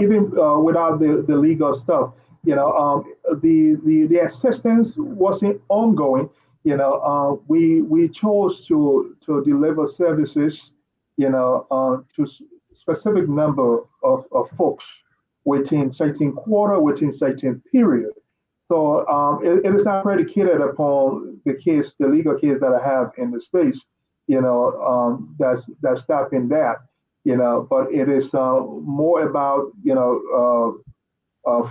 even without the legal stuff, the assistance wasn't ongoing. We chose to deliver services, to specific number of folks within certain quarter, within certain period. So it is not predicated upon the legal case that I have in the states. That's stopping that. But it is more about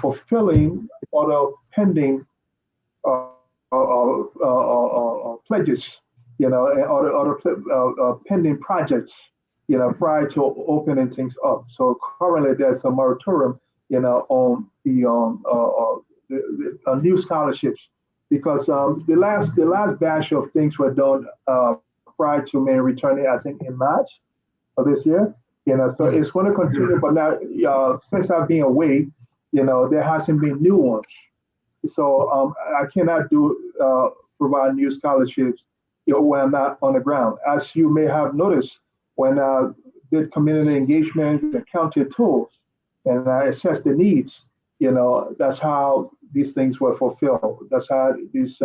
fulfilling other pending pledges, and pending projects, prior to opening things up. So currently, there's a moratorium, on the new scholarships because the last batch of things were done prior to me returning, I think, in March of this year. So Yeah. it's going to continue. But now, since I've been away, there hasn't been new ones. So I cannot provide new scholarships, when I'm not on the ground. As you may have noticed, when I did community engagement and county tools, and I assessed the needs, that's how these things were fulfilled. That's how these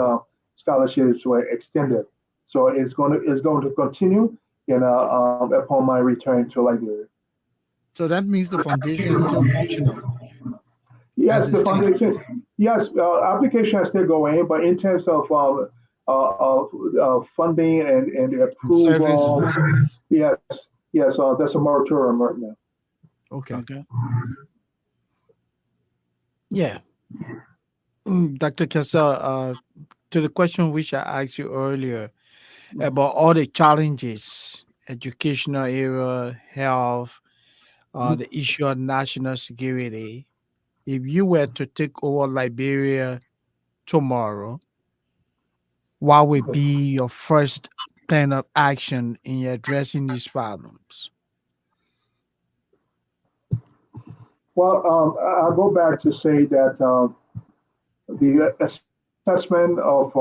scholarships were extended. So it's going to continue, upon my return to Liberia. So that means the foundation is still functional as Yes, it the stands. foundation. Yes, application is still going, but in terms of funding and the And service. approval, yes, yes, that's a moratorium right now. Okay. Okay. Yeah. Dr. Kessel, to the question which I asked you earlier about all the challenges, educational area, health, the issue of national security. If you were to take over Liberia tomorrow, what would be your first plan of action in addressing these problems? Well, I'll go back to say that the assessment of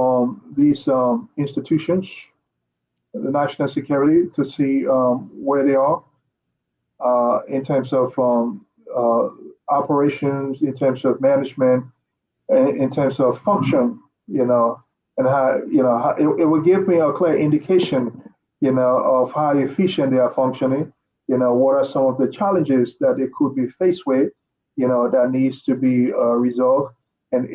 these institutions, the national security, to see where they are in terms of uh, operations, in terms of management, in terms of function, and how, how, it will give me a clear indication, of how efficient they are functioning, what are some of the challenges that they could be faced with, that needs to be resolved. And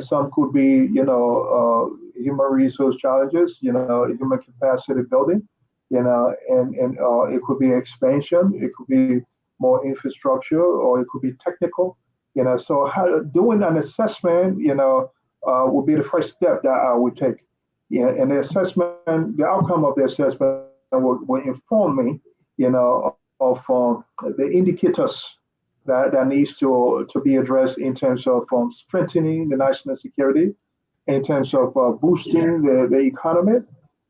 some could be, human resource challenges, human capacity building, and it could be expansion, it could be more infrastructure, or it could be technical, so doing an assessment, would be the first step that I would take. Yeah, and the outcome of the assessment will inform me, of the indicators that needs to be addressed in terms of strengthening the national security, in terms of boosting the economy,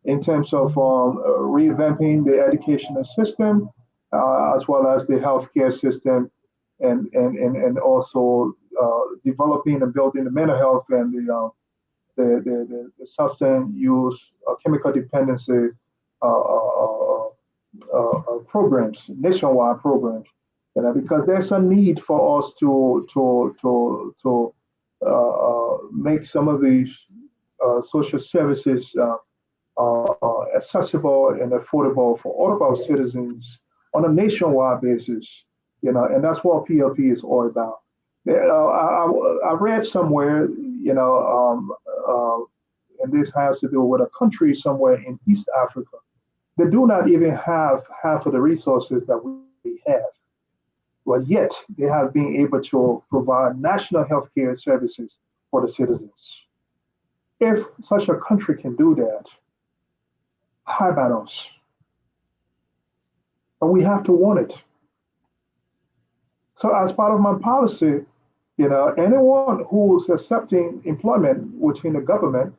in terms of revamping the educational system, as well as the healthcare system, and also developing and building the mental health and the substance use, chemical dependency programs, nationwide programs. Because there's a need for us to make some of these social services accessible and affordable for all of our citizens on a nationwide basis. And that's what PLP is all about. I read somewhere, and this has to do with a country somewhere in East Africa. They do not even have half of the resources that we have. but yet they have been able to provide national health care services for the citizens. If such a country can do that, how about us? But we have to want it. So as part of my policy, anyone who's accepting employment within the government,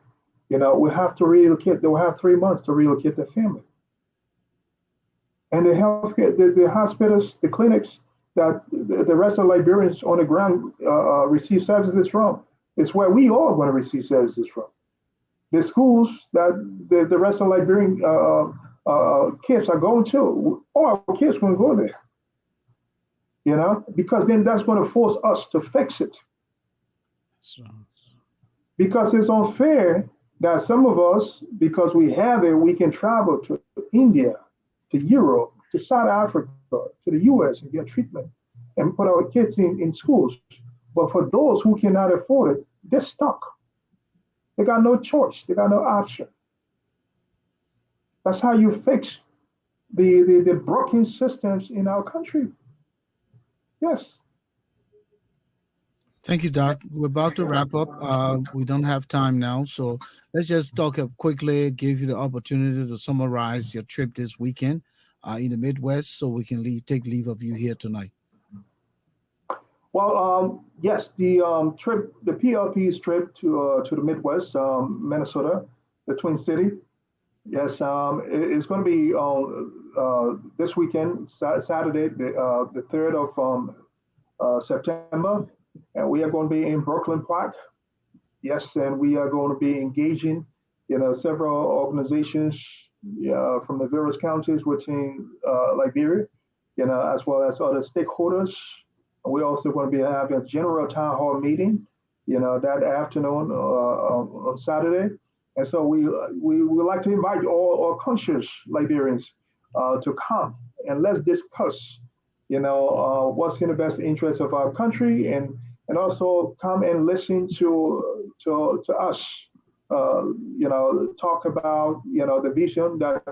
will have to relocate. They will have 3 months to relocate their family. And the healthcare, the hospitals, the clinics that the rest of Liberians on the ground receive services from, it's where we all going to receive services from. The schools that the rest of Liberian kids are going to, all our kids going to go there, because then that's going to force us to fix it. So, Because it's unfair that some of us, because we have it, we can travel to India, to Europe, to South Africa, to the US and get treatment and put our kids in schools. But for those who cannot afford it, they're stuck. They got no choice. They got no option. That's how you fix the broken systems in our country. Yes. Thank you, Doc. We're about to wrap up. We don't have time now, so let's just talk up quickly, give you the opportunity to summarize your trip this weekend in the Midwest so we can take leave of you here tonight. Well, yes, the trip, the PLP's trip to the Midwest, Minnesota, the Twin City. Yes, it's going to be this weekend, Saturday, the 3rd of September, and we are going to be in Brooklyn Park. Yes, and we are going to be engaging, several organizations from the various counties within Liberia, as well as other stakeholders. We're also going to be having a general town hall meeting, that afternoon on Saturday. And so we would like to invite all conscious Liberians to come and let's discuss, what's in the best interest of our country, and also come and listen to us, talk about, the vision that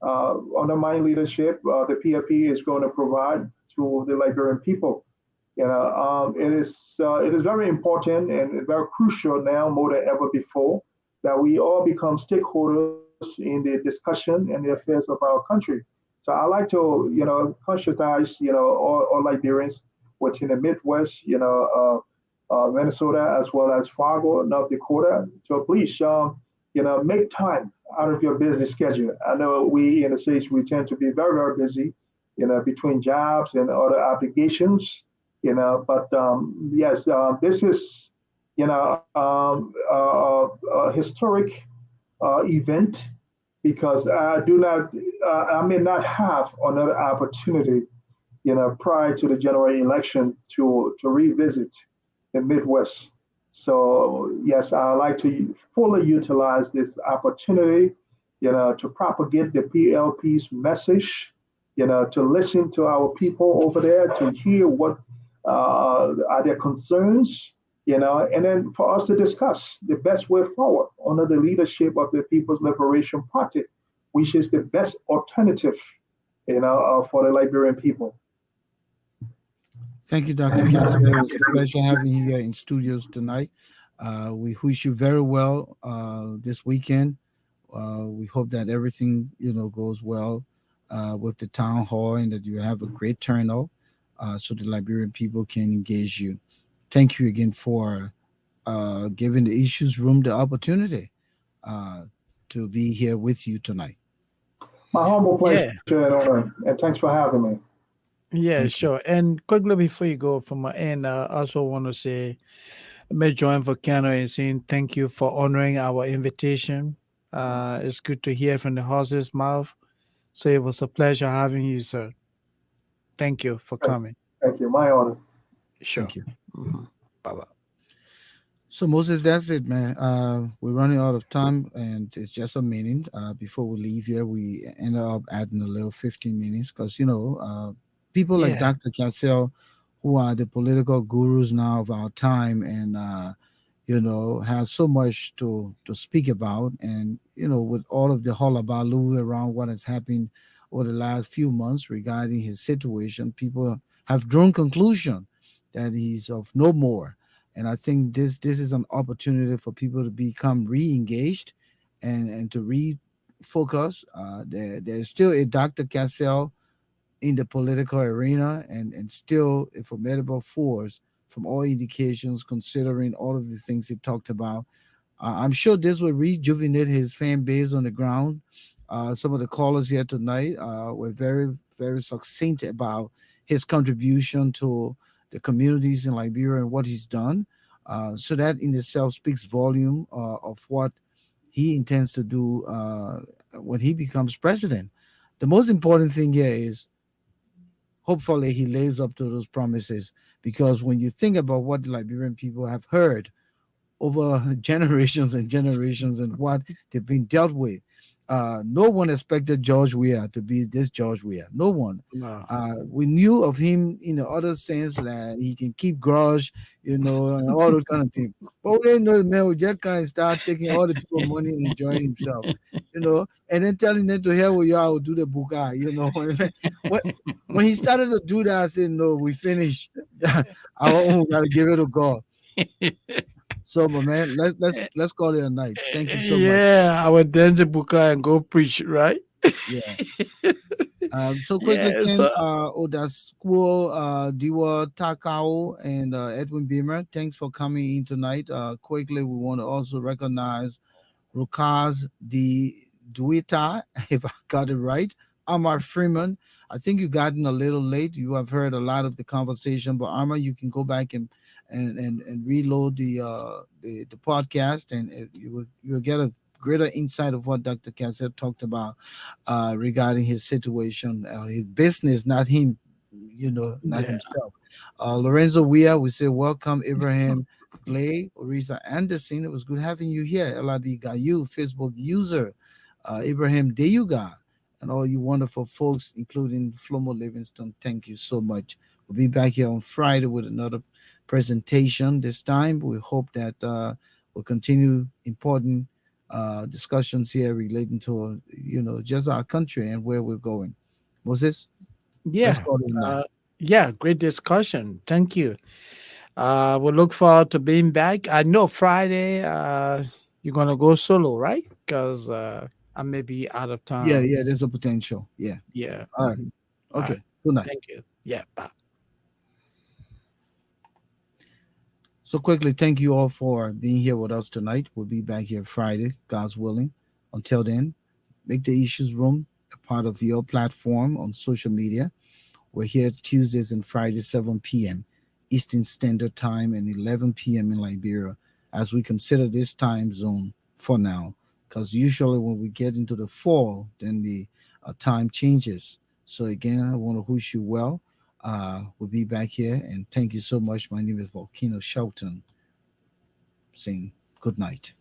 under my leadership, the PFP is going to provide to the Liberian people. It is very important and very crucial now more than ever before that we all become stakeholders in the discussion and the affairs of our country. So I like to, conscientize, all Liberians within the Midwest, Minnesota as well as Fargo, North Dakota. So please, make time out of your busy schedule. I know we in the States, we tend to be very, very busy, between jobs and other obligations, but yes, this is, a historic event because I may not have another opportunity, prior to the general election to revisit the Midwest. So yes, I like to fully utilize this opportunity, to propagate the PLP's message, to listen to our people over there, to hear what are their concerns, and then for us to discuss the best way forward under the leadership of the People's Liberation Party, which is the best alternative, for the Liberian people. Thank you, Dr. Cassidy. It was a pleasure having you here in studios tonight. We wish you very well this weekend. We hope that everything goes well with the town hall and that you have a great turnout so the Liberian people can engage you. Thank you again for giving the Issues Room the opportunity uh, to be here with you tonight. My humble pleasure yeah, and honor, and thanks for having me. yeah, Thank you. sure. And quickly before you go from my end, I also want to say, may join Volcano in saying thank you for honoring our invitation. It's good to hear from the horse's mouth. So it was a pleasure having you, sir. Thank you for coming. Thank you. My honor. Sure. Thank you. Bye bye. So Moses, that's it, man. We're running out of time, and it's just a minute. Before we leave here, we ended up adding a little 15 minutes because people like Yeah. Dr. Cassell, who are the political gurus now of our time, and has so much to speak about, and with all of the hullabaloo around what has happened over the last few months regarding his situation, people have drawn conclusion that he's of no more. And I think this is an opportunity for people to become re-engaged and to refocus. There's still a Dr. Cassell in the political arena and still a formidable force from all indications, considering all of the things he talked about. I'm sure this will rejuvenate his fan base on the ground. Some of the callers here tonight were very, very succinct about his contribution to the communities in Liberia and what he's done. So that in itself speaks volume of what he intends to do when he becomes president. The most important thing here is hopefully he lives up to those promises, because when you think about what the Liberian people have heard over generations and generations and what they've been dealt with. No one expected George Weah to be this George Weah. No one. No. We knew of him in the other sense that he can keep grudge, and all those kind of things. But we didn't know the man would just kind of start taking all the people money and enjoying himself, and then telling them to hell with you, I will do the buka, when, when he started to do that, I said, no, we finished. Our own gotta give it to God. So, my man, let's call it a night. Thank you so much. Yeah, I would dance the buka and go preach, right? Yeah. So quickly, Yeah, Ken, so School, Diwa Takao, and Edwin Beamer, thanks for coming in tonight. Quickly, we want to also recognize Rukaz the Duita, if I got it right. Amar Freeman. I think you gotten a little late. You have heard a lot of the conversation, but Amar, you can go back and reload the podcast, and you will get a greater insight of what Dr. Cassette talked about regarding his situation, his business, not him, not yeah. himself. Lorenzo Weah, we say welcome. Ibrahim Glay, Orisa Anderson, it was good having you here. LIB Gayu, Facebook user, Ibrahim Deyuga, and all you wonderful folks, including Flomo Livingston. Thank you so much. We'll be back here on Friday with another presentation. This time, we hope that we'll continue important discussions here relating to just our country and where we're going. Moses, let's Yeah. call it a night. Yeah, great discussion. Thank you. We look forward to being back. I know Friday you're gonna go solo, right? Because I may be out of Yeah, town. yeah, there's a potential. Yeah. Yeah. All right. Mhm. All right. Okay. Good night. Thank you. Yeah. Bye. So quickly, thank you all for being here with us tonight. We'll be back here Friday, God's willing. Until then, make the issues room a part of your platform on social media. We're here Tuesdays and Fridays, 7 p.m. Eastern Standard Time and 11 p.m. in Liberia, as we consider this time zone for now. Because usually when we get into the fall, then the time changes. So again, I want to wish you well. We'll be back here, and thank you so much. My name is Volcano Shelton, saying good night.